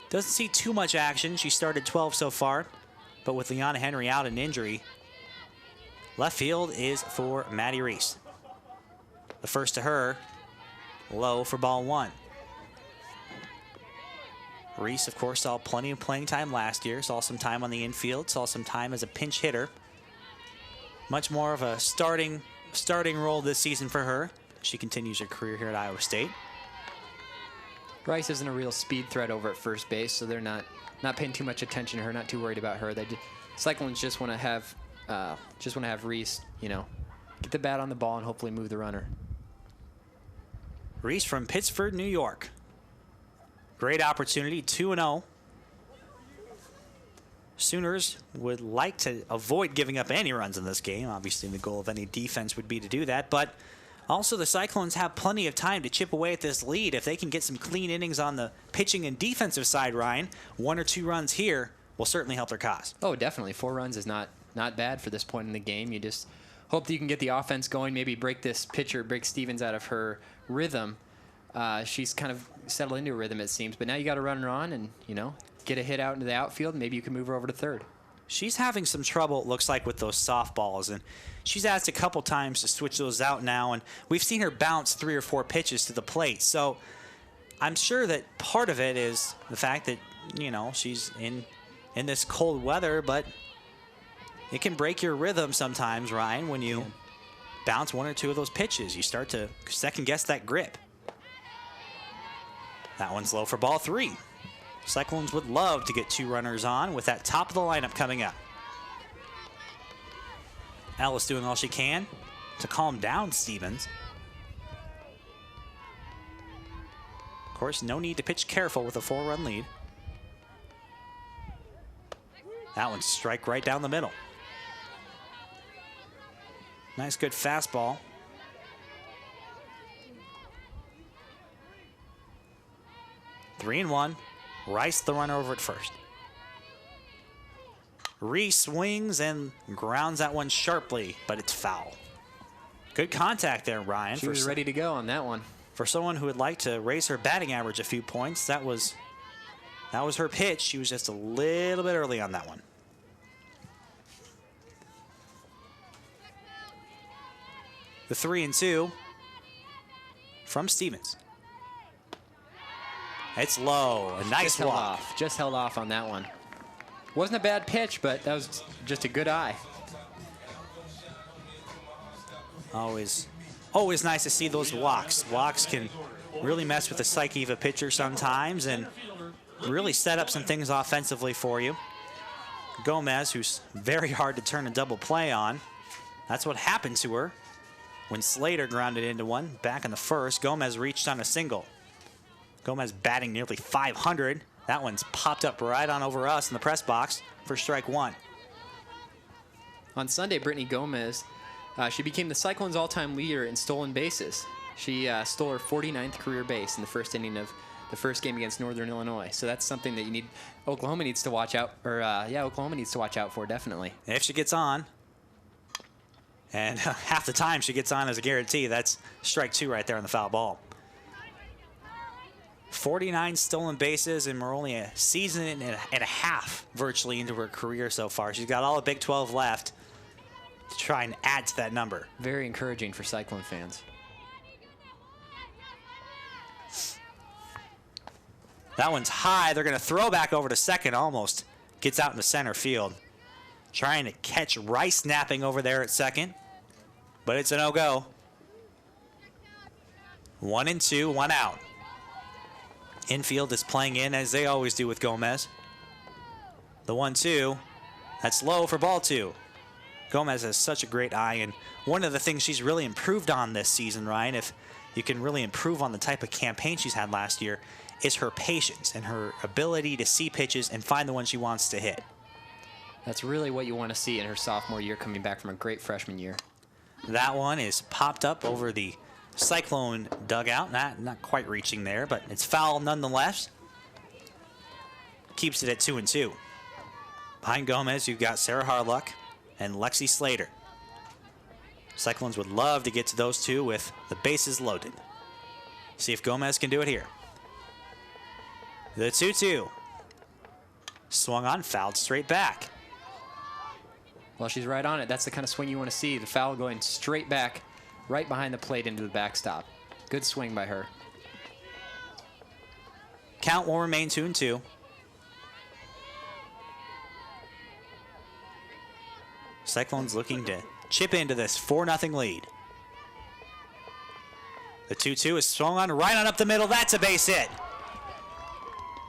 Doesn't see too much action. She started 12 so far, but with Liana Henry out in injury, left field is for Maddie Reese. The first to her, low for ball 1. Reese, of course, saw plenty of playing time last year. Saw some time on the infield. Saw some time as a pinch hitter. Much more of a starting role this season for her. She continues her career here at Iowa State.
Rice isn't a real speed threat over at first base, so they're not paying too much attention to her. Not too worried about her. Cyclones just want to have Reese, get the bat on the ball and hopefully move the runner.
Reese from Pittsford, New York. Great opportunity, 2-0. Sooners would like to avoid giving up any runs in this game. Obviously, the goal of any defense would be to do that, but also the Cyclones have plenty of time to chip away at this lead. If they can get some clean innings on the pitching and defensive side, Ryan, 1 or 2 runs here will certainly help their cause.
Oh, definitely. 4 runs is not bad for this point in the game. You just hope that you can get the offense going, maybe break Stevens out of her rhythm. She's kind of settled into a rhythm, it seems. But now you got to run her on and, get a hit out into the outfield. Maybe you can move her over to third.
She's having some trouble, it looks like, with those softballs. And she's asked a couple times to switch those out now. And we've seen her bounce 3 or 4 pitches to the plate. So I'm sure that part of it is the fact that, she's in this cold weather. But it can break your rhythm sometimes, Ryan, when you bounce 1 or 2 of those pitches. You start to second-guess that grip. That one's low for ball 3. Cyclones would love to get 2 runners on with that top of the lineup coming up. Ellis doing all she can to calm down Stevens. Of course, no need to pitch careful with a 4-run lead. That one's strike right down the middle. Nice, good fastball. Three and 1. Rice the runner over at first. Reese swings and grounds that one sharply, but it's foul. Good contact there, Ryan.
She was ready to go on that one.
For someone who would like to raise her batting average a few points, that was her pitch. She was just a little bit early on that one. The 3-2 from Stevens. It's low. A nice walk.
Just held off on that one. Wasn't a bad pitch, but that was just a good eye.
Always nice to see those walks. Walks can really mess with the psyche of a pitcher sometimes and really set up some things offensively for you. Gomez, who's very hard to turn a double play on. That's what happened to her when Slater grounded into one back in the first. Gomez reached on a single. Gomez batting nearly 500. That one's popped up right on over us in the press box for strike 1.
On Sunday, Brittany Gomez, she became the Cyclones' all-time leader in stolen bases. She stole her 49th career base in the first inning of the first game against Northern Illinois. So that's something that Oklahoma needs to watch out, Oklahoma needs to watch out for, definitely.
If she gets on, and half the time she gets on as a guarantee, that's strike 2 right there on the foul ball. 49 stolen bases, and we're only a season and a half virtually into her career so far. She's got all the Big 12 left to try and add to that number.
Very encouraging for Cyclone fans.
That one's high. They're going to throw back over to second, almost gets out into center field. Trying to catch Rice napping over there at second, but it's a no-go. 1-2, 1 out. Infield is playing in as they always do with Gomez. The 1-2. That's low for ball 2. Gomez has such a great eye, and one of the things she's really improved on this season, Ryan, if you can really improve on the type of campaign she's had last year, is her patience and her ability to see pitches and find the one she wants to hit.
That's really what you want to see in her sophomore year, coming back from a great freshman year.
That one is popped up over the Cyclone dugout. Not quite reaching there, but it's foul nonetheless. Keeps it at 2-2. Behind Gomez, you've got Sarah Harlock and Lexi Slater. Cyclones would love to get to those two with the bases loaded. See if Gomez can do it here. The 2-2. Swung on, fouled straight back.
Well, she's right on it. That's the kind of swing you want to see. The foul going straight back, right behind the plate into the backstop. Good swing by her.
Count will remain 2-2. Cyclones looking to chip into this 4-0 lead. The 2-2 is swung on right on up the middle. That's a base hit.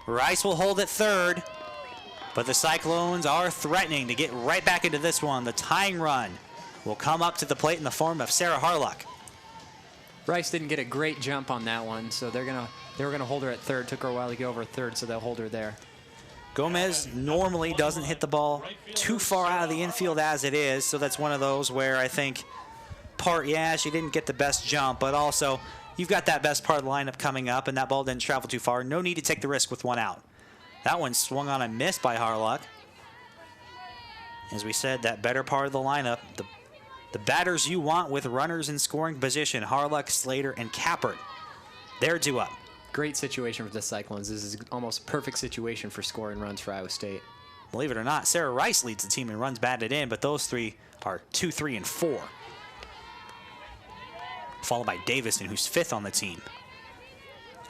Rice will hold at third, but the Cyclones are threatening to get right back into this one. The tying run will come up to the plate in the form of Sarah Harlock.
Rice didn't get a great jump on that one, so they were gonna hold her at third. Took her a while to get over third, so they'll hold her there.
Gomez normally doesn't hit the ball too far out of the infield as it is, so that's one of those where I think she didn't get the best jump, but also you've got that best part of the lineup coming up, and that ball didn't travel too far. No need to take the risk with one out. That one swung on and missed by Harlock. As we said, that better part of the lineup, the batters you want with runners in scoring position, Harlock, Slater, and Kappert, they're due up.
Great situation for the Cyclones. This is almost a perfect situation for scoring runs for Iowa State.
Believe it or not, Sarah Rice leads the team in runs batted in, but those three are 2, 3, and 4. Followed by Davison, who's 5th on the team.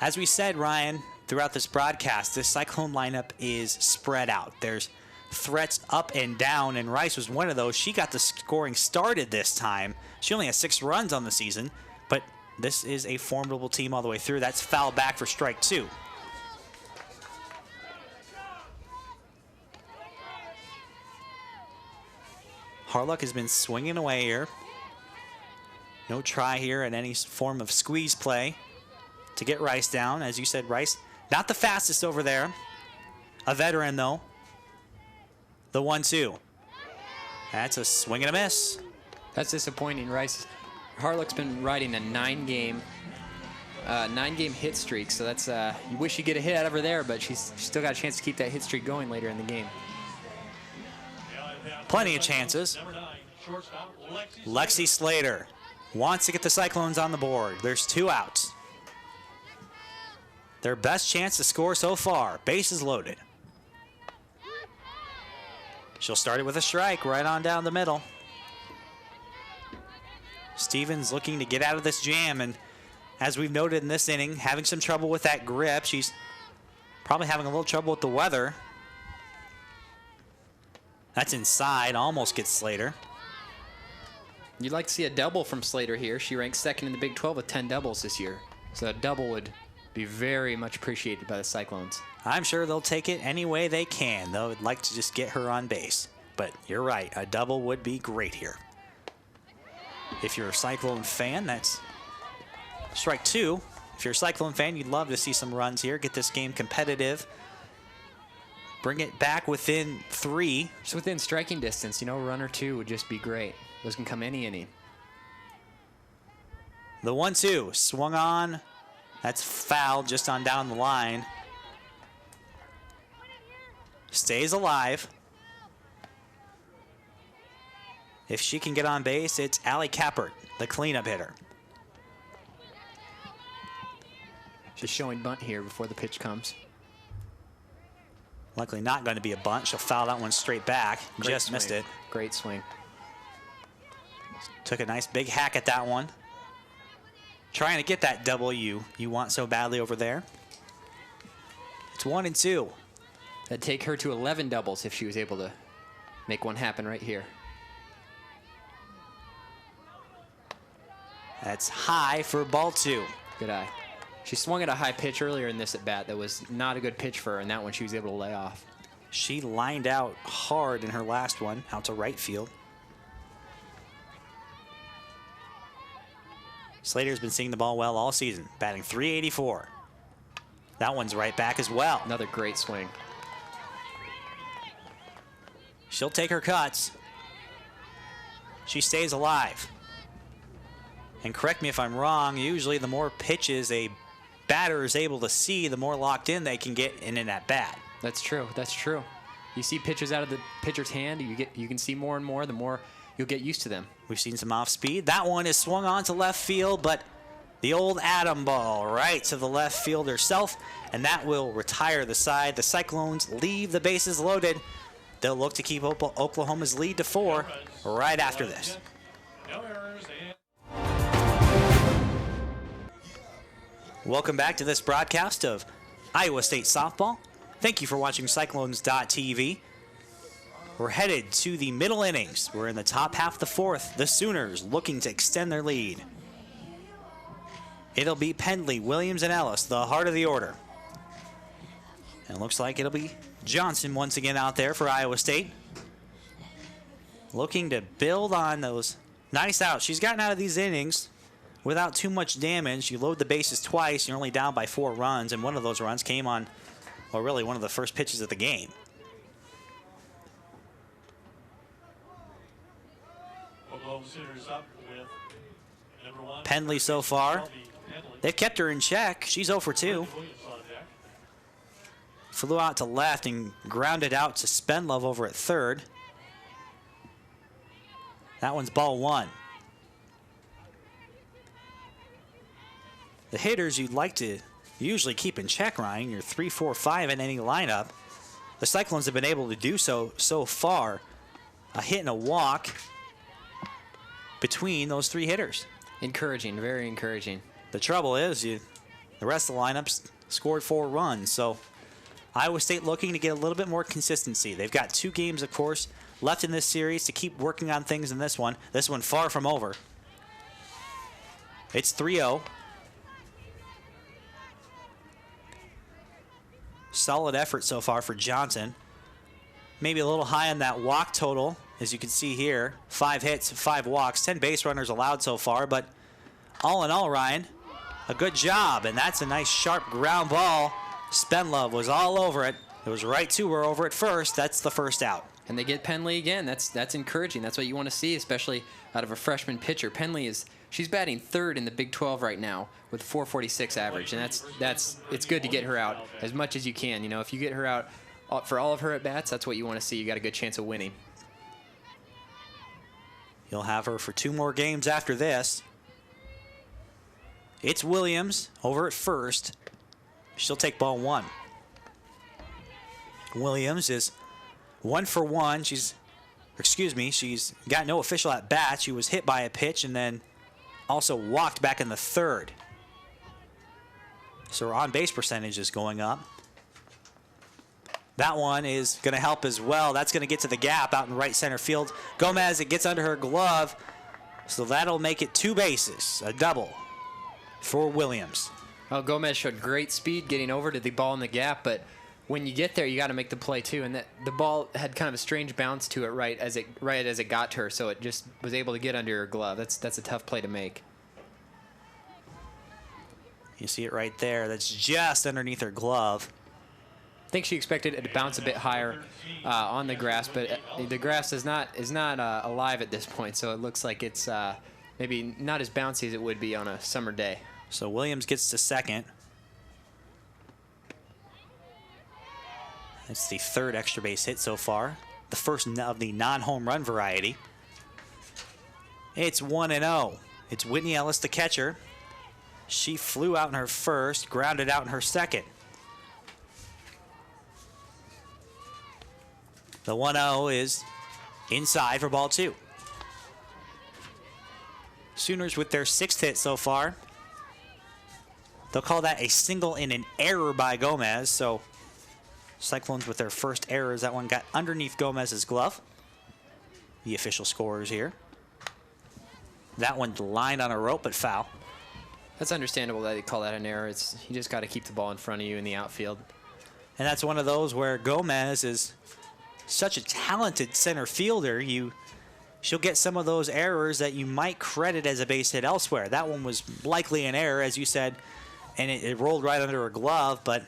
As we said, Ryan, throughout this broadcast, this Cyclone lineup is spread out. There's threats up and down, and Rice was one of those. She got the scoring started this time. She only has 6 runs on the season, but this is a formidable team all the way through. That's foul back for strike 2. Harlock has been swinging away here. No try here at any form of squeeze play to get Rice down. As you said, Rice, not the fastest over there. A veteran, though. The 1-2. That's a swing and a miss.
That's disappointing. Harlock's been riding a 9-game hit streak, so that's you wish you get a hit out of her there, but she's still got a chance to keep that hit streak going later in the game.
Plenty of chances. Lexi Slater wants to get the Cyclones on the board. There's 2 outs. Their best chance to score so far. Bases loaded. She'll start it with a strike right on down the middle. Stevens looking to get out of this jam, and as we've noted in this inning, having some trouble with that grip. She's probably having a little trouble with the weather. That's inside, almost gets Slater.
You'd like to see a double from Slater here. She ranks 2nd in the Big 12 with 10 doubles this year, so a double would be very much appreciated by the Cyclones.
I'm sure they'll take it any way they can. They would like to just get her on base. But you're right, a double would be great here. If you're a Cyclone fan, that's strike 2. If you're a Cyclone fan, you'd love to see some runs here, get this game competitive, bring it back within 3.
Just within striking distance, a run or 2 would just be great. Those can come any inning.
The 1-2 swung on. That's foul just on down the line. Stays alive. If she can get on base, it's Allie Kappert, the cleanup hitter.
Just showing bunt here before the pitch comes.
Likely not going to be a bunt. She'll foul that one straight back. Just missed it.
Great swing.
Took a nice big hack at that one. Trying to get that double you want so badly over there. It's 1-2.
That'd take her to 11 doubles if she was able to make one happen right here.
That's high for ball 2.
Good eye. She swung at a high pitch earlier in this at bat that was not a good pitch for her, and that one she was able to lay off.
She lined out hard in her last one, out to right field. Slater's been seeing the ball well all season, batting .384. That one's right back as well.
Another great swing.
She'll take her cuts. She stays alive. And correct me if I'm wrong, usually the more pitches a batter is able to see, the more locked in they can get in an at-bat.
That's true. That's true. You see pitches out of the pitcher's hand, you can see more and more, the more you'll get used to them.
We've seen some off speed. That one is swung on to left field, but the old Atom ball right to the left fielder self, and that will retire the side. The Cyclones leave the bases loaded. They'll look to keep Oklahoma's lead to 4 right after this.
No errors and
Welcome back to this broadcast of Iowa State Softball. Thank you for watching Cyclones.tv. We're headed to the middle innings. We're in the top half of the 4th. The Sooners looking to extend their lead. It'll be Pendley, Williams, and Ellis, the heart of the order. And it looks like it'll be Johnson once again out there for Iowa State. Looking to build on those nice outs. She's gotten out of these innings without too much damage. You load the bases twice, you're only down by 4 runs, and one of those runs came on, well, really one of the first pitches of the game.
Oklahoma Sooners up with number 1.
Pendley so far. They've kept her in check. She's 0 for 2.
Williams on deck.
Flew out to left and grounded out to Spendlove over at third. That one's ball 1. The hitters you'd like to usually keep in check, Ryan, your 3, 4, 5 in any lineup. The Cyclones have been able to do so far. A hit and a walk between those 3 hitters.
Encouraging, very encouraging.
The trouble is, the rest of the lineups scored 4 runs, so Iowa State looking to get a little bit more consistency. They've got 2 games, of course, left in this series to keep working on things in this one. This one far from over. It's 3-0. Solid effort so far for Johnson. Maybe a little high on that walk total, as you can see here. 5 hits, 5 walks, 10 base runners allowed so far, but all in all, Ryan, a good job, and that's a nice sharp ground ball. Spendlove was all over it. It was right to her over at first. That's the first out.
And they get Pendley again. That's encouraging. That's what you want to see, especially out of a freshman pitcher. Pendley she's batting 3rd in the Big 12 right now with 446 average, and it's good to get her out as much as you can. You know, if you get her out for all of her at bats, that's what you want to see. You got a good chance of winning.
You'll have her for 2 more games after this. It's Williams over at first. She'll take ball 1. Williams is 1 for 1. She's got no official at bat. She was hit by a pitch and then also walked back in the 3rd. So her on-base percentage is going up. That one is going to help as well. That's going to get to the gap out in right center field. Gomez, it gets under her glove. So that'll make it 2 bases, a double for Williams.
Well, Gomez showed great speed getting over to the ball in the gap, but when you get there, you got to make the play too. And the ball had kind of a strange bounce to it right as it got to her, so it just was able to get under her glove. That's a tough play to make.
You see it right there. That's just underneath her glove.
I think she expected it to bounce a bit higher on the grass, but the grass is not alive at this point, so it looks like it's maybe not as bouncy as it would be on a summer day.
So Williams gets to second. It's the 3rd extra base hit so far. The first of the non-home run variety. It's 1-0. It's Whitney Ellis, the catcher. She flew out in her first, grounded out in her second. The 1-0 is inside for ball 2. Sooners with their 6th hit so far. They'll call that a single and an error by Gomez. So Cyclones with their first errors. That one got underneath Gomez's glove. The official scorers here. That one lined on a rope, but foul.
That's understandable that they call that an error. You just got to keep the ball in front of you in the outfield.
And that's one of those where Gomez is such a talented center fielder. She'll get some of those errors that you might credit as a base hit elsewhere. That one was likely an error, as you said, and it rolled right under her glove. But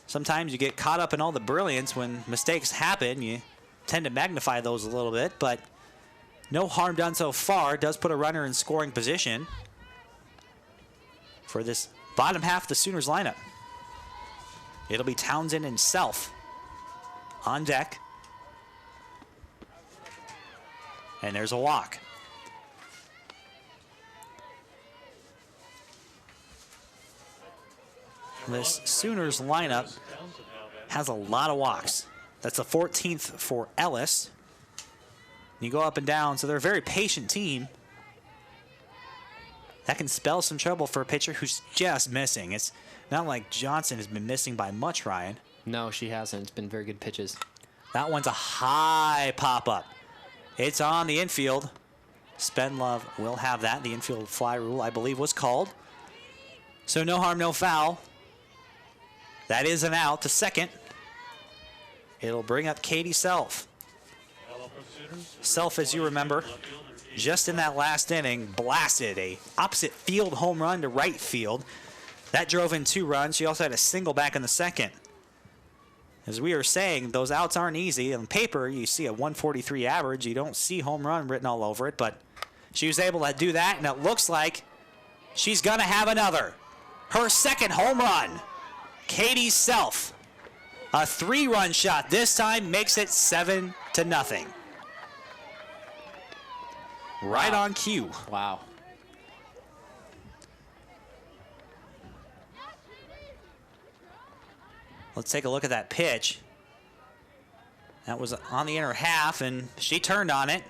sometimes you get caught up in all the brilliance. When mistakes happen, you tend to magnify those a little bit. But no harm done so far. Does put a runner in scoring position for this bottom half of the Sooners lineup. It'll be Townsend and Self on deck. And there's a walk. This Sooners lineup has a lot of walks. That's the 14th for Ellis. You go up and down, so they're a very patient team. That can spell some trouble for a pitcher who's just missing. It's not like Johnson has been missing by much, Ryan.
No, she hasn't. It's been very good pitches.
That one's a high pop-up. It's on the infield. Spendlove will have that. The infield fly rule, I believe, was called. So no harm, no foul. That is an out to second. It'll bring up Katie Self. Self, as you remember, just in that last inning, blasted a opposite field home run to right field. That drove in 2 runs. She also had a single back in the second. As we were saying, those outs aren't easy. On paper, you see a 143 average. You don't see home run written all over it, but she was able to do that, and it looks like she's going to have another. Her second home run. Katie Self. A 3-run shot this time makes it 7-0. Right on cue.
Wow.
Let's take a look at that pitch. That was on the inner half, and she turned on it.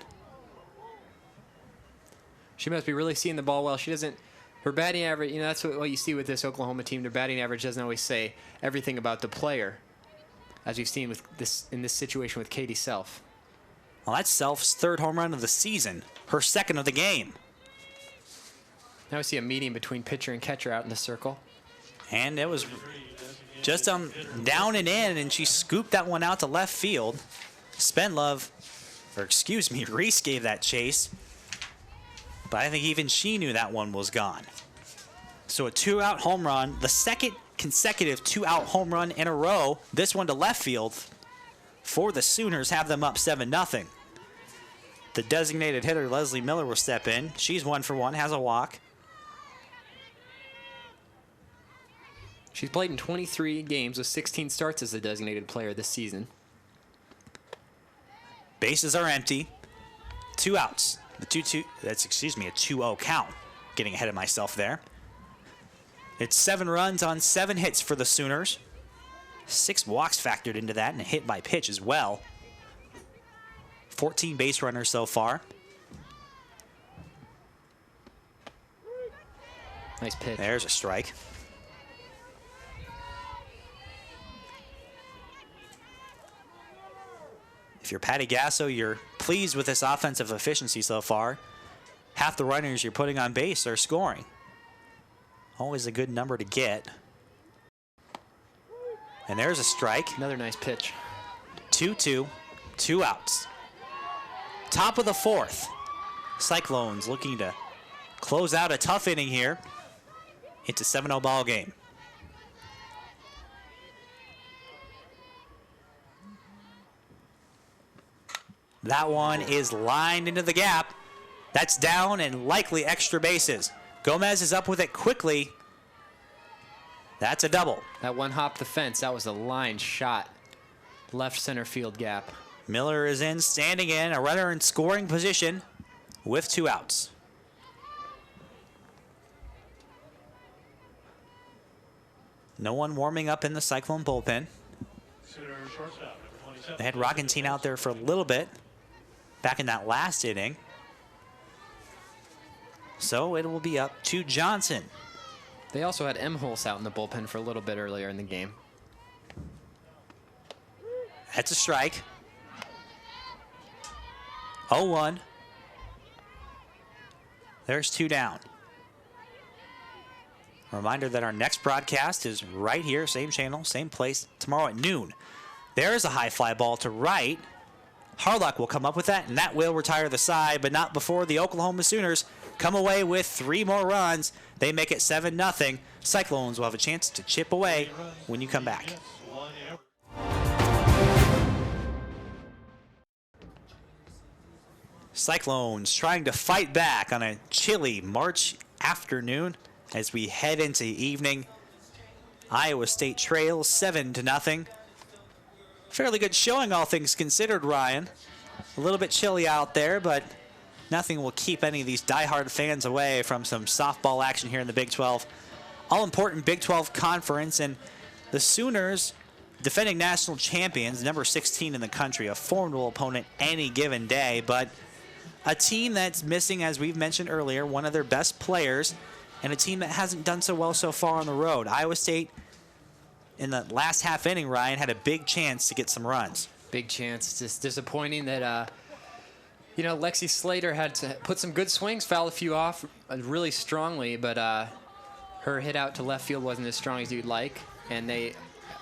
She must be really seeing the ball well. She doesn't. Her batting average, that's what you see with this Oklahoma team. Their batting average doesn't always say everything about the player, as we've seen with in this situation with Katie Self.
Well, that's Self's 3rd home run of the season, her 2nd of the game.
Now we see a meeting between pitcher and catcher out in the circle.
And it was just down and in, and she scooped that one out to left field. Reese gave that chase. But I think even she knew that one was gone. So a 2-out home run, the second consecutive 2-out home run in a row. This one to left field for the Sooners, have them up 7-0. The designated hitter, Leslie Miller, will step in. She's 1 for 1, has a walk.
She's played in 23 games with 16 starts as a designated player this season.
Bases are empty. 2 outs. A 2-0 count. Getting ahead of myself there. It's 7 runs on 7 hits for the Sooners. 6 walks factored into that, and a hit by pitch as well. 14 base runners so far.
Nice pitch.
There's a strike. If you're Patty Gasso, you're pleased with this offensive efficiency so far. Half the runners you're putting on base are scoring. Always a good number to get. And there's a strike.
Another nice pitch.
2-2, 2 outs. Top of the 4th. Cyclones looking to close out a tough inning here. It's a 7-0 ball game. That one is lined into the gap. That's down and likely extra bases. Gomez is up with it quickly. That's a double.
That one hopped the fence. That was a line shot. Left center field gap.
Miller is in, standing in, a runner in scoring position with 2 outs. No one warming up in the Cyclone bullpen. They had Rockentine out there for a little bit back in that last inning. So it will be up to Johnson.
They also had Emholz out in the bullpen for a little bit earlier in the game.
That's a strike. 0-1. There's 2 down. Reminder that our next broadcast is right here, same channel, same place, tomorrow at noon. There's a high fly ball to right. Harlock will come up with that, and that will retire the side, but not before the Oklahoma Sooners come away with 3 more runs. They make it 7-0. Cyclones will have a chance to chip away when you come back. Cyclones trying to fight back on a chilly March afternoon as we head into evening. Iowa State trails 7-0. Fairly good showing, all things considered, Ryan. A little bit chilly out there, but nothing will keep any of these diehard fans away from some softball action here in the Big 12. All-important Big 12 conference, and the Sooners, defending national champions, number 16 in the country, a formidable opponent any given day, but a team that's missing, as we've mentioned earlier, one of their best players, and a team that hasn't done so well so far on the road. Iowa State, in the last half inning, Ryan, had a big chance to get some runs.
Big chance. It's just disappointing that, Lexi Slater had to put some good swings, foul a few off really strongly, but her hit out to left field wasn't as strong as you'd like, and they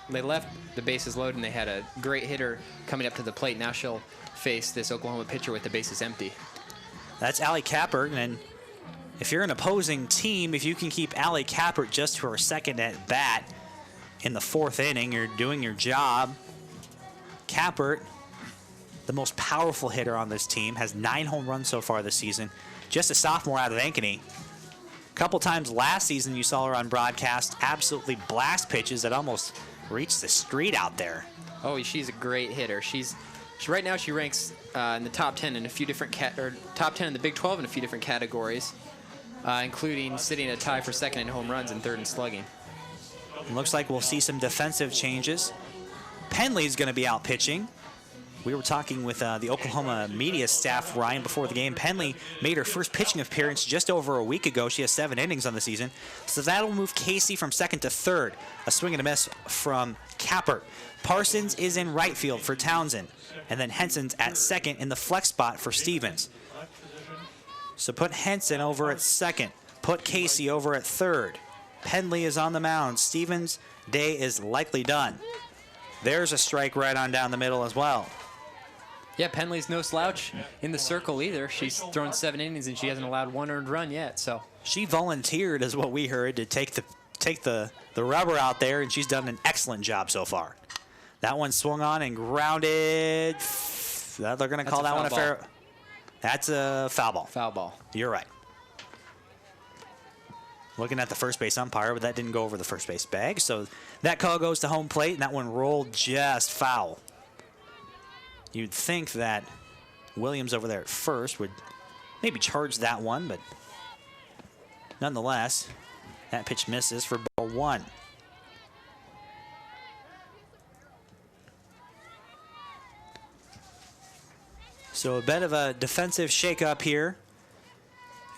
left the bases loaded, and they had a great hitter coming up to the plate. Now she'll face this Oklahoma pitcher with the bases empty.
That's Allie Kappert, and if you're an opposing team, if you can keep Allie Kappert just to her second at bat in the 4th inning, you're doing your job. Kappert, the most powerful hitter on this team, has 9 home runs so far this season. Just a sophomore out of Ankeny. A couple times last season you saw her on broadcast absolutely blast pitches that almost reached the street out there.
Oh, she's a great hitter. Right now she ranks in the top 10 in a few different top 10 in the Big 12 in a few different categories, including sitting at a tie for second in home runs and third in slugging.
It looks like we'll see some defensive changes. Penley's going to be out pitching. We were talking with the Oklahoma media staff, Ryan, before the game. Penley made her first pitching appearance just over a week ago. She has 7 innings on the season. So that'll move Casey from second to third. A swing and a miss from Kappert. Parsons is in right field for Townsend. And then Henson's at second in the flex spot for Stevens. So put Henson over at second. Put Casey over at third. Penley is on the mound. Stevens' day is likely done. There's a strike right on down the middle as well.
Yeah, Penley's no slouch in the circle either. She's thrown 7 innings and she hasn't allowed 1 earned run yet. So
she volunteered, is what we heard, to take the rubber out there, and she's done an excellent job so far. That one swung on and grounded. They're going to call that one a fair. That's a foul ball.
Foul ball.
You're right. Looking at the first base umpire, but that didn't go over the first base bag. So that call goes to home plate, and that one rolled just foul. You'd think that Williams over there at first would maybe charge that one, but nonetheless, that pitch misses for ball 1. So a bit of a defensive shakeup here,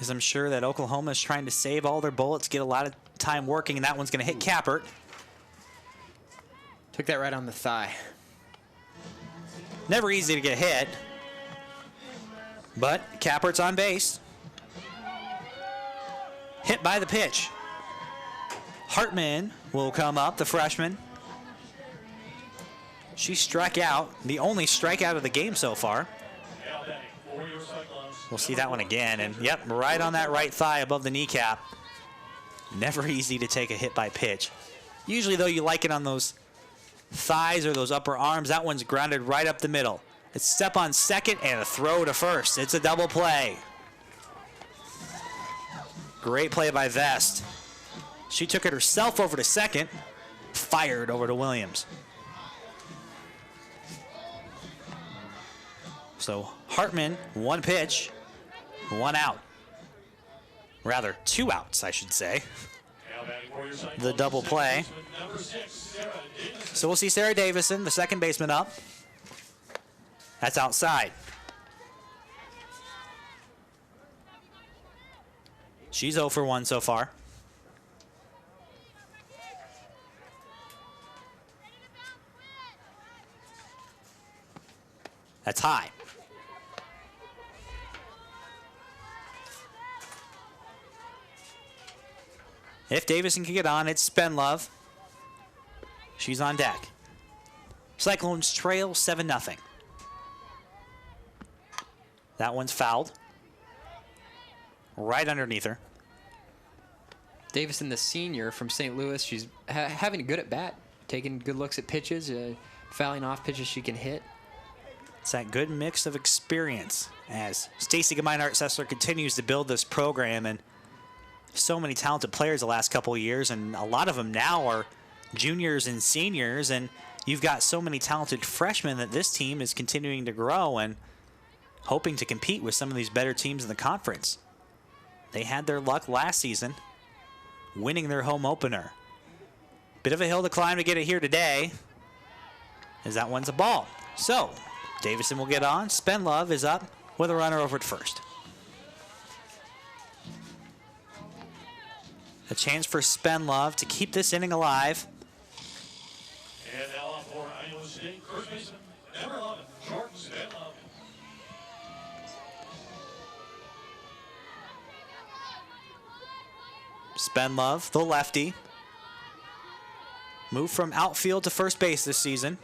as I'm sure that Oklahoma is trying to save all their bullets, get a lot of time working, and that one's going to hit Kappert.
Took that right on the thigh.
Never easy to get hit, but Kappert's on base. Hit by the pitch. Hartman will come up, the freshman. She struck out, the only strikeout of the game so far. We'll see that one again, and yep, right on that right thigh above the kneecap. Never easy to take a hit by pitch. Usually, though, you like it on those thighs or those upper arms. That one's grounded right up the middle. It's step on second and a throw to first. It's a double play. Great play by Vest. She took it herself over to second, fired over to Williams. So Hartman, 1 pitch, 1 out. Rather, 2 outs, I should say. The double play. So we'll see Sarah Davison, the second baseman, up. That's outside. She's 0 for 1 so far. That's high. If Davison can get on, it's Spenlove. She's on deck. Cyclones trail 7-0. That one's fouled. Right underneath her.
Davison, the senior from St. Louis, she's having a good at bat, taking good looks at pitches, fouling off pitches she can hit.
It's that good mix of experience as Stacy Gemeinhart-Sessler continues to build this program, and so many talented players the last couple of years, and a lot of them now are juniors and seniors, and you've got so many talented freshmen that this team is continuing to grow and hoping to compete with some of these better teams in the conference. They had their luck last season, winning their home opener. Bit of a hill to climb to get it here today, as that one's a ball. So, Davison will get on. Spenlove is up with a runner over at first. A chance for Spenlove to keep this inning alive.
And now on for Iowa State, first baseman, number 11, Jordan Spenlove.
Spenlove, the lefty, moved from outfield to first base this season.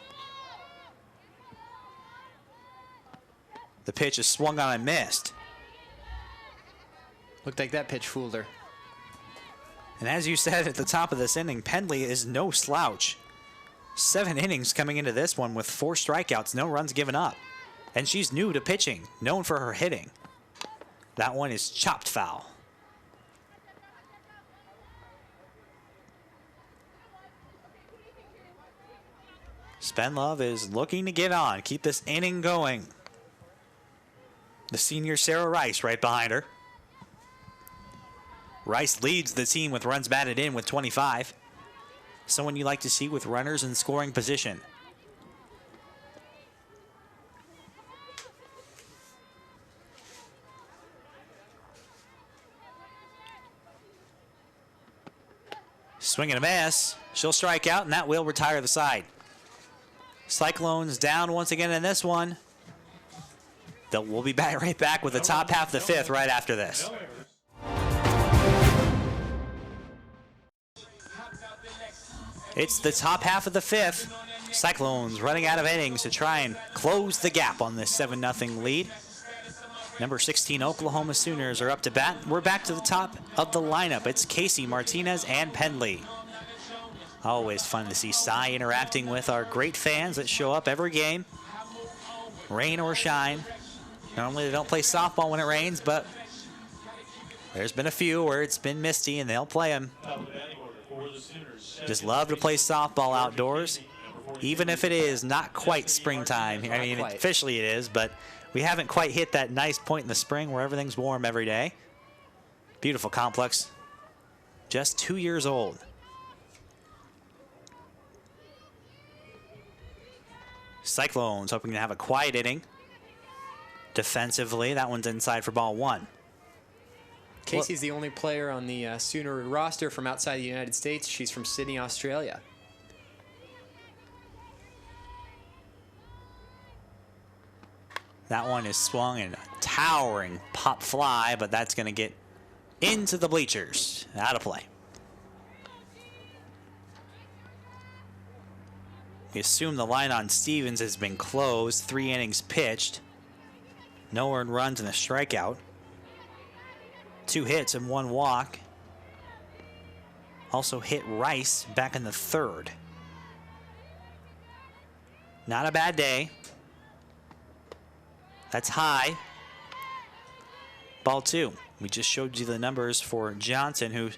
The pitch is swung on and missed.
Looked like that pitch fooled her.
And as you said at the top of this inning, Pendley is no slouch. 7 innings coming into this one with 4 strikeouts, no runs given up. And she's new to pitching, known for her hitting. That one is chopped foul. Spenlove is looking to get on, keep this inning going. The senior Sarah Rice right behind her. Rice leads the team with runs batted in with 25. Someone you like to see with runners in scoring position. Swing and a miss. She'll strike out, and that will retire the side. Cyclones down once again in this one. We'll be right back with the top half of the 5th right after this. It's the top half of the 5th. Cyclones running out of innings to try and close the gap on this 7-0 lead. Number 16 Oklahoma Sooners are up to bat. We're back to the top of the lineup. It's Casey, Martinez, and Pendley. Always fun to see Cy interacting with our great fans that show up every game, rain or shine. Normally they don't play softball when it rains, but there's been a few where it's been misty and they'll play them. Just love to play softball outdoors, even if it is not quite springtime. I mean, officially it is, but we haven't quite hit that nice point in the spring where everything's warm every day. Beautiful complex. Just 2 years old. Cyclones hoping to have a quiet inning. Defensively, that one's inside for ball 1.
Casey's the only player on the Sooner roster from outside the United States. She's from Sydney, Australia.
That one is swung and a towering pop fly, but that's going to get into the bleachers. Out of play. We assume the line on Stevens has been closed. 3 innings pitched. No earned runs and a strikeout. 2 hits and 1 walk. Also hit Rice back in the 3rd. Not a bad day. That's high. Ball 2. We just showed you the numbers for Johnson, who,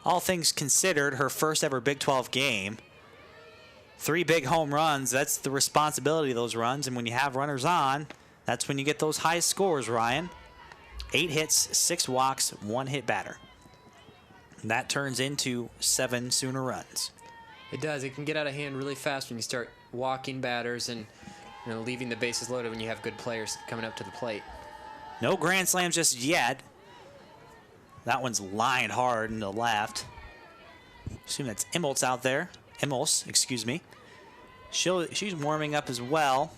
all things considered, her first ever Big 12 game. 3 big home runs. That's the responsibility of those runs. And when you have runners on, that's when you get those high scores, Ryan. 8 hits, 6 walks, 1 hit batter. And that turns into 7 Sooner runs.
It does. It can get out of hand really fast when you start walking batters and leaving the bases loaded when you have good players coming up to the plate.
No grand slams just yet. That one's lined hard in the left. Assume that's Immels out there. Immels, excuse me. She's warming up as well.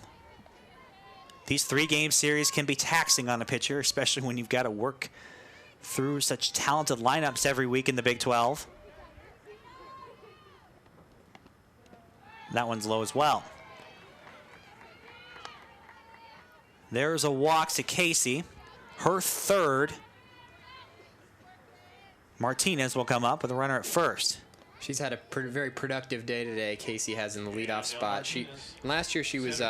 These 3-game series can be taxing on a pitcher, especially when you've got to work through such talented lineups every week in the Big 12. That one's low as well. There's a walk to Casey. Her third. Martinez will come up with a runner at first.
She's had a very productive day today. Casey has in the leadoff spot. Last year she was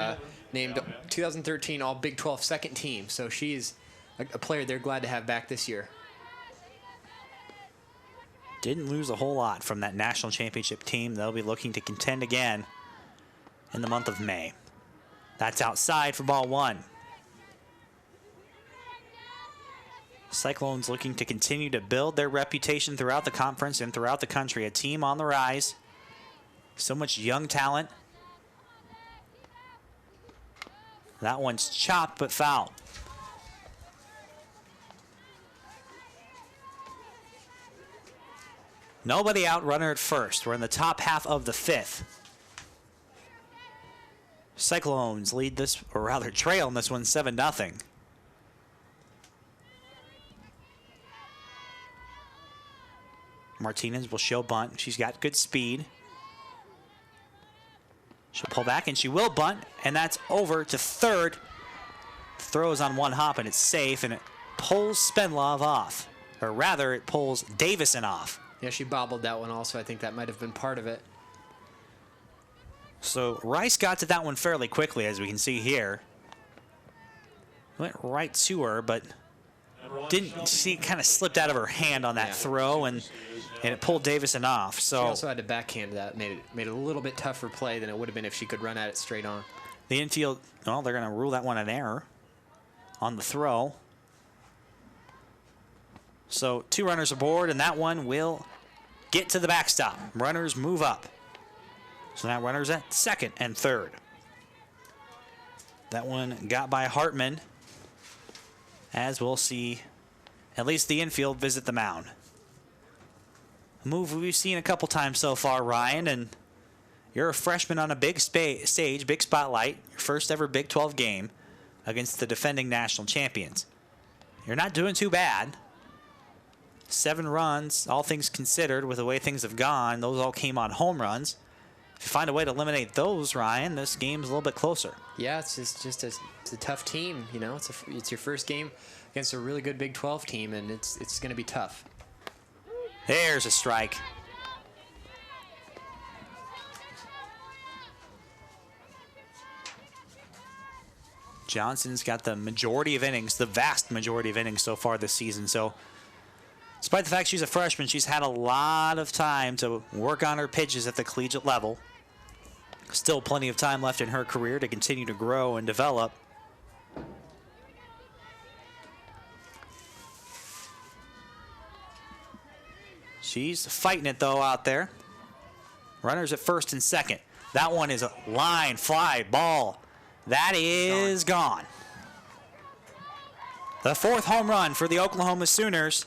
named 2013 All Big 12 second team, so she's a player they're glad to have back this year.
Didn't lose a whole lot from that national championship team. They'll be looking to contend again in the month of May. That's outside for ball one. Cyclones looking to continue to build their reputation throughout the conference and throughout the country. A team on the rise. So much young talent. That one's chopped but foul. Nobody out, runner at first. We're in the top half of the fifth. Cyclones lead this, or rather trail in this one 7-0. Martinez will show bunt. She's got good speed. She'll pull back and she will bunt, and that's over to third. Throws on one hop and it's safe, and it pulls Spenlov off. Or rather, it pulls Davison off.
Yeah, she bobbled that one also. I think that might have been part of it.
So Rice got to that one fairly quickly, as we can see here. Went right to her, but didn't see it kind of slipped out of her hand on that throw, and it pulled Davison off. So
she also had to backhand that. Made it a little bit tougher play than it would have been if she could run at it straight on.
The infield, well, they're going to rule that one an error on the throw. So 2 runners aboard, and that one will get to the backstop. Runners move up. So now runners at second and third. That one got by Hartman, as we'll see at least the infield visit the mound. A move we've seen a couple times so far, Ryan, and you're a freshman on a big stage, big spotlight, your first ever Big 12 game against the defending national champions. You're not doing too bad. 7 runs, all things considered, with the way things have gone, those all came on home runs. If you find a way to eliminate those, Ryan, this game's a little bit closer.
Yeah, it's a tough team. You know, it's your first game against a really good Big 12 team, and it's going to be tough.
There's a strike. Johnson's got the majority of innings, the vast majority of innings so far this season. So despite the fact she's a freshman, she's had a lot of time to work on her pitches at the collegiate level. Still plenty of time left in her career to continue to grow and develop. She's fighting it, though, out there. Runners at first and second. That one is a line fly ball. That is gone. The 4th home run for the Oklahoma Sooners.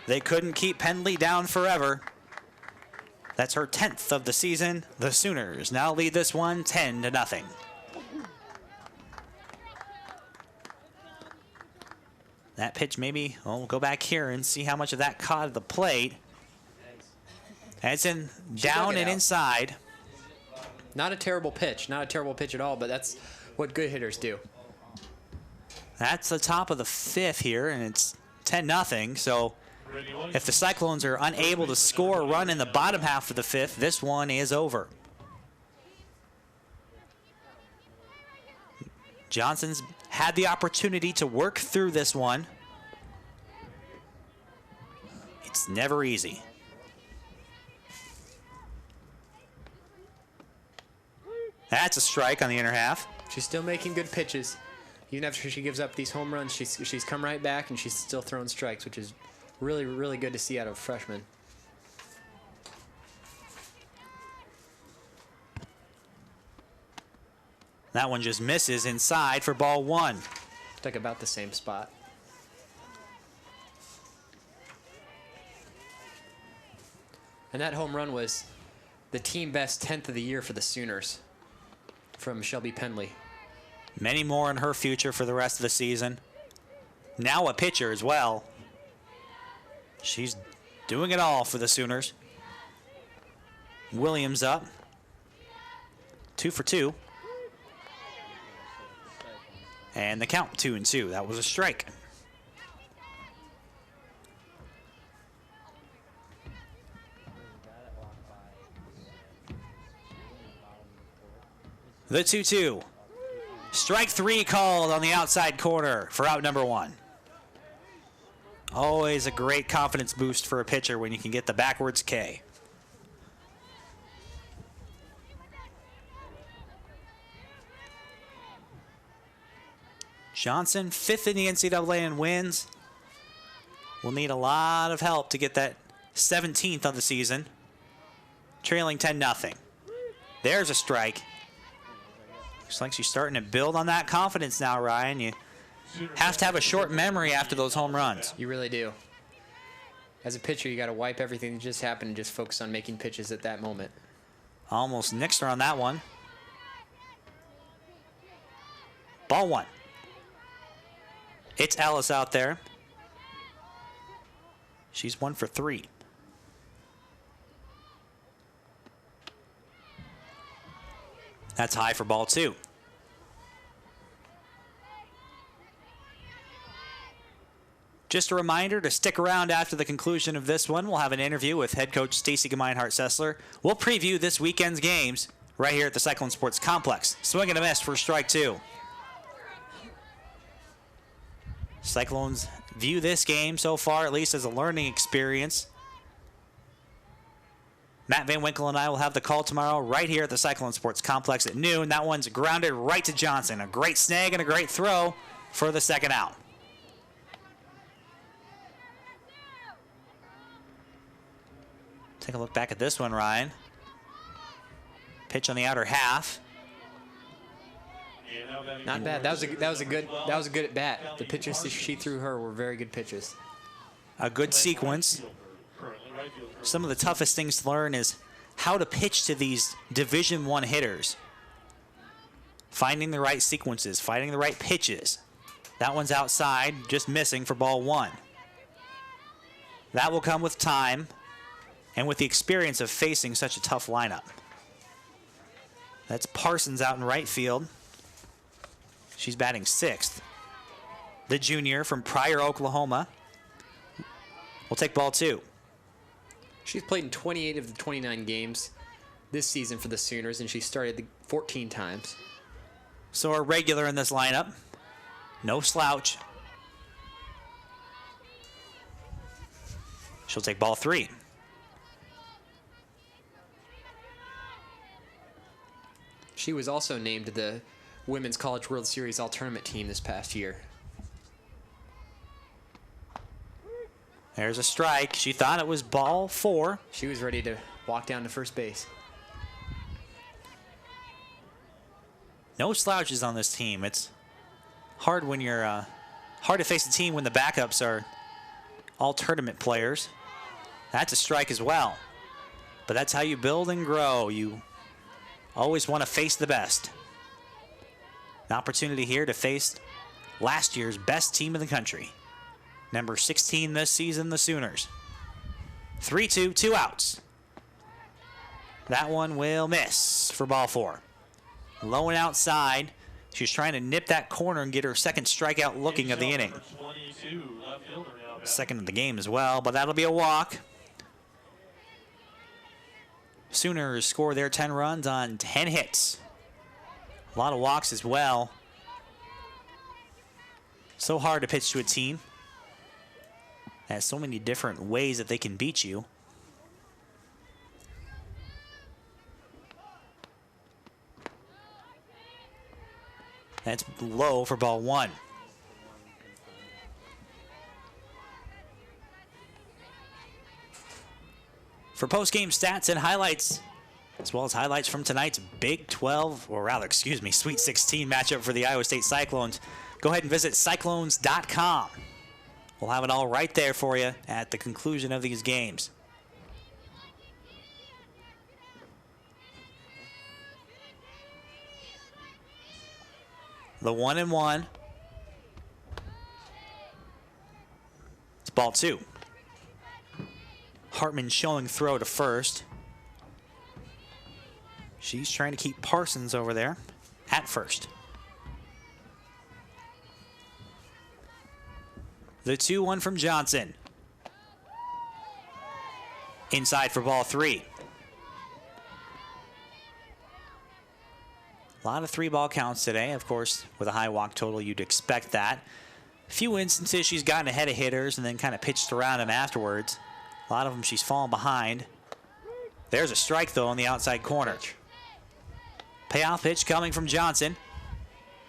They couldn't keep Pendley down forever. That's her 10th of the season. The Sooners now lead this one 10-0. That pitch maybe, well, we'll go back here and see how much of that caught at the plate. And it's in down and inside.
Not a terrible pitch. Not a terrible pitch at all, but that's what good hitters do.
That's the top of the 5th here, and it's 10-0. So if the Cyclones are unable to score a run in the bottom half of the 5th, this one is over. Johnson's had the opportunity to work through this one. It's never easy. That's a strike on the inner half.
She's still making good pitches. Even after she gives up these home runs, she's come right back, and she's still throwing strikes, which is really, really good to see out of a freshman.
That one just misses inside for ball 1.
Stuck about the same spot. And that home run was the team best 10th of the year for the Sooners from Shelby Pendley.
Many more in her future for the rest of the season. Now a pitcher as well. She's doing it all for the Sooners. Williams up. 2 for 2. And the count, 2-2. That was a strike. The 2-2. Strike 3 called on the outside corner for out number 1. Always a great confidence boost for a pitcher when you can get the backwards K. Johnson, 5th in the NCAA in wins. Will need a lot of help to get that 17th of the season. Trailing 10-0. There's a strike. Looks like she's starting to build on that confidence now, Ryan. You have to have a short memory after those home runs.
You really do. As a pitcher, you got to wipe everything that just happened and just focus on making pitches at that moment.
Almost nixed her on that one. Ball 1. It's Ellis out there. She's 1 for 3. That's high for ball 2. Just a reminder to stick around after the conclusion of this one. We'll have an interview with head coach Stacy Gemeinhart-Sessler. We'll preview this weekend's games right here at the Cyclone Sports Complex. Swing and a miss for strike 2. Cyclones view this game so far at least as a learning experience. Matt Van Winkle and I will have the call tomorrow right here at the Cyclone Sports Complex at noon. That one's grounded right to Johnson. A great snag and a great throw for the second out. Take a look back at this one, Ryan. Pitch on the outer half.
Not bad. That was a good at bat. The pitches that she threw her were very good pitches.
A good sequence. Some of the toughest things to learn is how to pitch to these Division I hitters. Finding the right sequences, finding the right pitches. That one's outside, just missing for ball 1. That will come with time and with the experience of facing such a tough lineup. That's Parsons out in right field. She's batting 6th. The junior from Pryor, Oklahoma. We'll take ball 2.
She's played in 28 of the 29 games this season for the Sooners, and she started 14 times.
So a regular in this lineup. No slouch. She'll take ball 3.
She was also named to the Women's College World Series All-Tournament team this past year.
There's a strike. She thought it was ball 4.
She was ready to walk down to first base.
No slouches on this team. It's hard when you're hard to face a team when the backups are all tournament players. That's a strike as well. But that's how you build and grow. You always want to face the best. An opportunity here to face last year's best team in the country. Number 16 this season, the Sooners. 3-2, 2 outs. That one will miss for ball 4. Low and outside. She's trying to nip that corner and get her second strikeout looking of the inning. Second of the game as well, but that'll be a walk. Sooners score their 10 runs on 10 hits. A lot of walks as well. So hard to pitch to a team. Has so many different ways that they can beat you. That's low for ball 1. For post-game stats and highlights, as well as highlights from tonight's Big 12, or rather, excuse me, Sweet 16 matchup for the Iowa State Cyclones, go ahead and visit cyclones.com. We'll have it all right there for you at the conclusion of these games. The 1-1. It's ball 2. Hartman showing throw to first. She's trying to keep Parsons over there at first. The 2-1 from Johnson. Inside for ball 3. A lot of 3-ball counts today. Of course, with a high walk total, you'd expect that. A few instances she's gotten ahead of hitters and then kind of pitched around them afterwards. A lot of them she's fallen behind. There's a strike, though, on the outside corner. Payoff pitch coming from Johnson.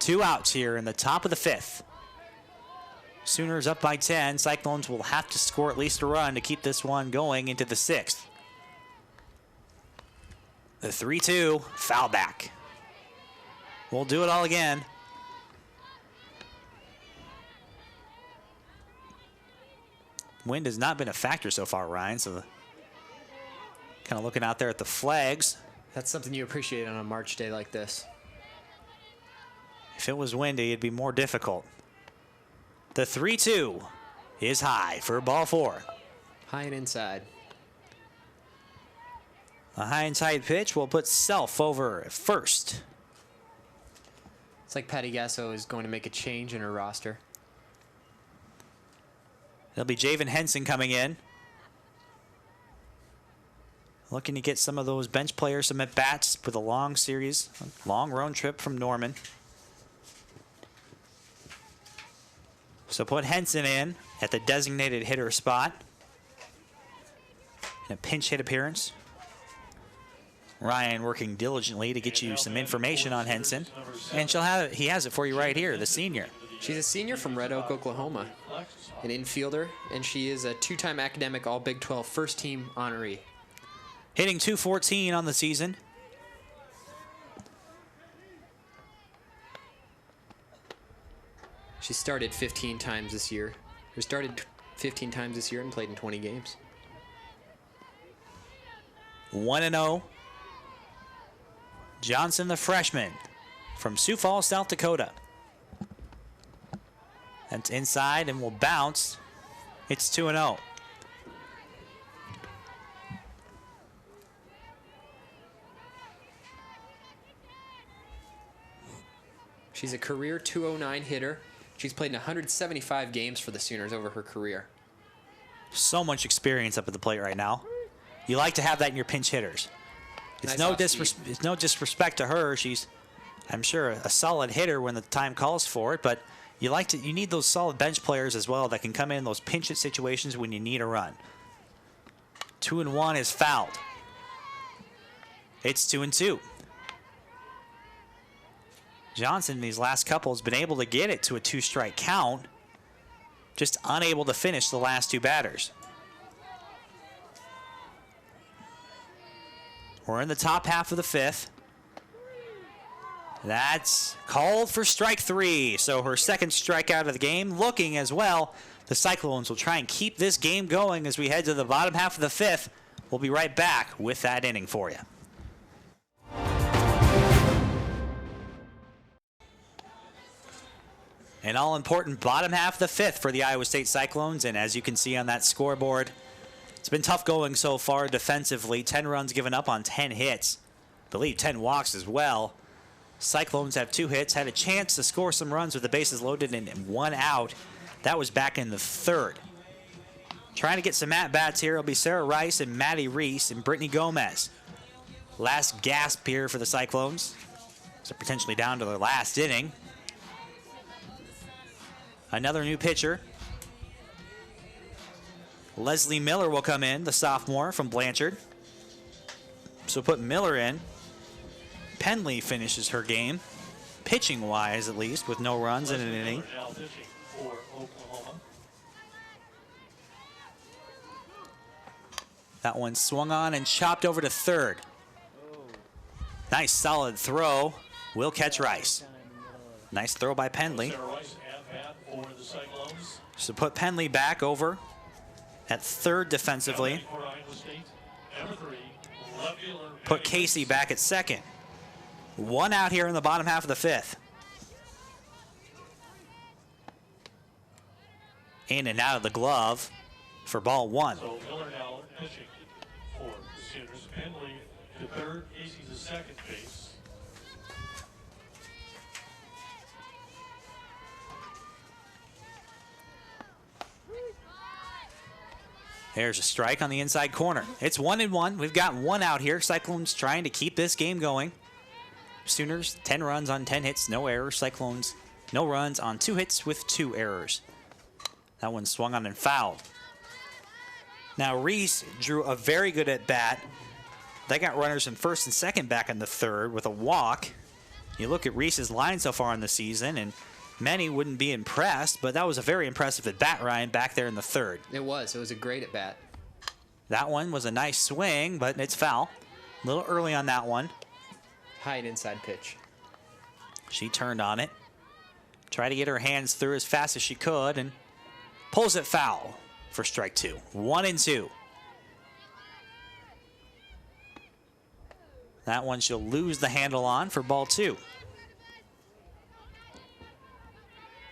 2 outs here in the top of the 5th. Sooners up by 10. Cyclones will have to score at least a run to keep this one going into the 6th. The 3-2, foul back. We'll do it all again. Wind has not been a factor so far, Ryan, so kind of looking out there at the flags.
That's something you appreciate on a March day like this.
If it was windy, it'd be more difficult. The 3-2 is high for ball 4.
High and inside.
A high inside pitch will put Self over at first.
It's like Patty Gasso is going to make a change in her roster.
It'll be Javen Henson coming in. Looking to get some of those bench players some at-bats with a long series, a long road trip from Norman. So put Henson in at the designated hitter spot. In a pinch hit appearance. Ryan working diligently to get you some information on Henson. And he has it for you right here, the senior.
She's a senior from Red Oak, Oklahoma, an infielder, and she is a 2-time academic All Big 12 first team honoree.
Hitting .214 on the season.
She started 15 times this year. Or started 15 times this year and played in 20 games.
1-0. Johnson, the freshman from Sioux Falls, South Dakota. That's inside and will bounce. It's 2-0.
She's a career .209 hitter. She's played in 175 games for the Sooners over her career.
So much experience up at the plate right now. You like to have that in your pinch hitters. It's no disrespect to her. She's, I'm sure, a solid hitter when the time calls for it, but you need those solid bench players as well that can come in those pinch hit situations when you need a run. 2-1 is fouled. It's 2-2. Johnson, these last couple, has been able to get it to a 2-strike count, just unable to finish the last 2 batters. We're in the top half of the 5th. That's called for strike 3. So her second strikeout of the game, looking as well. The Cyclones will try and keep this game going as we head to the bottom half of the 5th. We'll be right back with that inning for you. An all-important bottom half of the 5th for the Iowa State Cyclones, and as you can see on that scoreboard, it's been tough going so far defensively. 10 runs given up on 10 hits. I believe 10 walks as well. Cyclones have 2 hits, had a chance to score some runs with the bases loaded and 1 out. That was back in the 3rd. Trying to get some at-bats here will be Sarah Rice and Maddie Reese and Brittany Gomez. Last gasp here for the Cyclones. So potentially down to their last inning. Another new pitcher. Leslie Miller will come in, the sophomore from Blanchard. So put Miller in. Penley finishes her game, pitching-wise at least, with no runs in an inning. That one swung on and chopped over to 3rd. Nice solid throw. Will catch Rice. Nice throw by Penley. So put Penley back over at 3rd defensively. Put Casey back at 2nd. 1 out here in the bottom half of the 5th. In and out of the glove. for ball one.
So Miller now pitching for the Sooners. Penley to third, Casey to second base.
There's a strike on the inside corner. It's 1-1. We've got one out here. Cyclones trying to keep this game going. Sooners, 10 runs on 10 hits, no errors. Cyclones, no runs on 2 hits with 2 errors. That one swung on and fouled. Now Reese drew a very good at bat. They got runners in first and second back in the third with a walk. You look at Reese's line so far in the season, and many wouldn't be impressed, but that was a very impressive at bat, Ryan, back there in the third.
It was a great at bat.
That one was a nice swing, but it's foul. A little early on that one.
High and inside pitch.
She turned on it. Tried to get her hands through as fast as she could and pulls it foul for strike 2. 1-2. That one she'll lose the handle on for ball 2.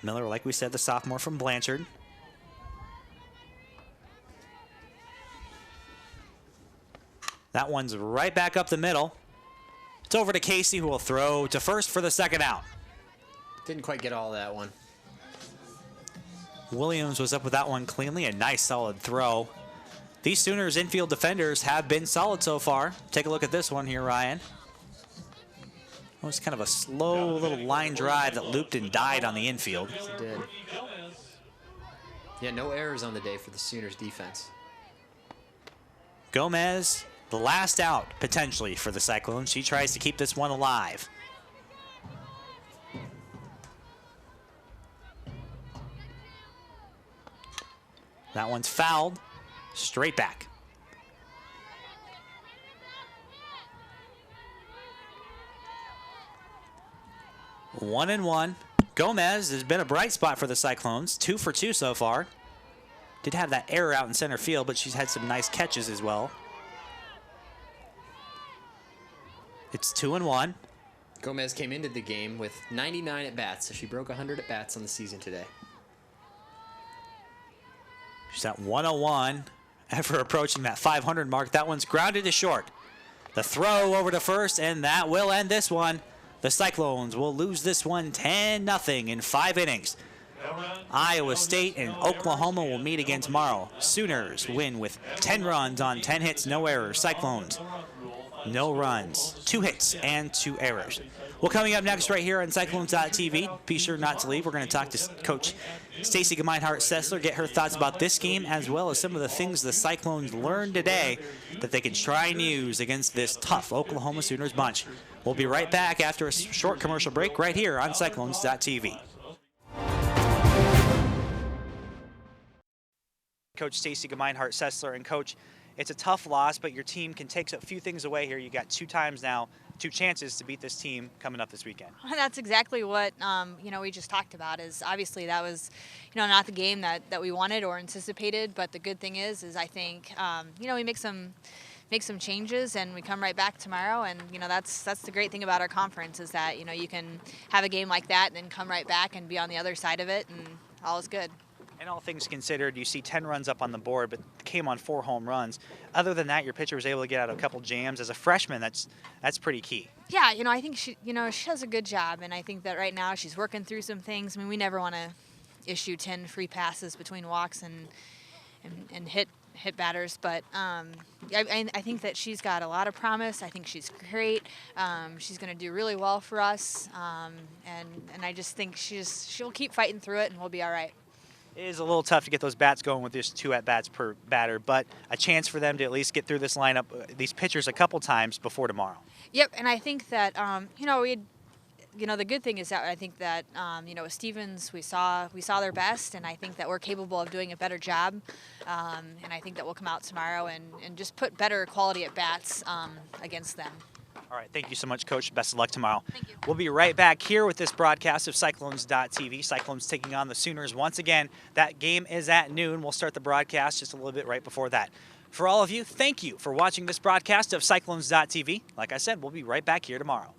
Miller, like we said, the sophomore from Blanchard. That one's right back up the middle. It's over to Casey, who will throw to first for the second out.
Didn't quite get all of that one.
Williams was up with that one cleanly. A nice, solid throw. These Sooners infield defenders have been solid so far. Take a look at this one here, Ryan. It was kind of a slow little line drive that looped and died on the infield.
It did. Yeah, no errors on the day for the Sooners defense.
Gomez, the last out, potentially, for the Cyclones. She tries to keep this one alive. That one's fouled. Straight back. One and one. Gomez has been a bright spot for the Cyclones. 2 for 2 so far. Did have that error out in center field, but she's had some nice catches as well. It's 2-1.
Gomez came into the game with 99 at-bats, so she broke 100 at-bats on the season today.
She's at 101 after approaching that 500 mark. That one's grounded to short. The throw over to first, and that will end this one. The Cyclones will lose this one 10-0 in 5 innings. Iowa State and Oklahoma will meet again tomorrow. Sooners win with 10 runs on 10 hits, no errors. Cyclones, no runs, 2 hits and 2 errors. Well, coming up next right here on Cyclones.tv, be sure not to leave. We're going to talk to Coach Stacy Gemeinhart-Sessler, get her thoughts about this game, as well as some of the things the Cyclones learned today that they can try and use against this tough Oklahoma Sooners bunch. We'll be right back after a short commercial break right here on Cyclones.tv. Coach Stacy Gemeinhart-Sessler, and Coach, it's a tough loss, but your team can take a few things away here. You got 2 times now, 2 chances to beat this team coming up this weekend.
That's exactly what we just talked about. Is obviously that was not the game that we wanted or anticipated. But the good thing is I think we make some changes and we come right back tomorrow. And that's the great thing about our conference is that you can have a game like that and then come right back and be on the other side of it, and all is good. And all things considered, you see 10 runs up on the board, but came on 4 home runs. Other than that, your pitcher was able to get out a couple jams. As a freshman, that's pretty key. Yeah, I think she does a good job, and I think that right now she's working through some things. I mean, we never want to issue 10 free passes between walks and hit batters, but I think that she's got a lot of promise. I think she's great. She's going to do really well for us, and I just think she'll keep fighting through it, and we'll be all right. It is a little tough to get those bats going with just 2 at-bats per batter, but a chance for them to at least get through this lineup, these pitchers a couple times before tomorrow. Yep, and I think that, the good thing is that I think that, with Stevens, we saw their best, and I think that we're capable of doing a better job, and I think that we'll come out tomorrow and just put better quality at-bats against them. All right, thank you so much, Coach. Best of luck tomorrow. Thank you. We'll be right back here with this broadcast of Cyclones.tv. Cyclones taking on the Sooners once again. That game is at noon. We'll start the broadcast just a little bit right before that. For all of you, thank you for watching this broadcast of Cyclones.tv. Like I said, we'll be right back here tomorrow.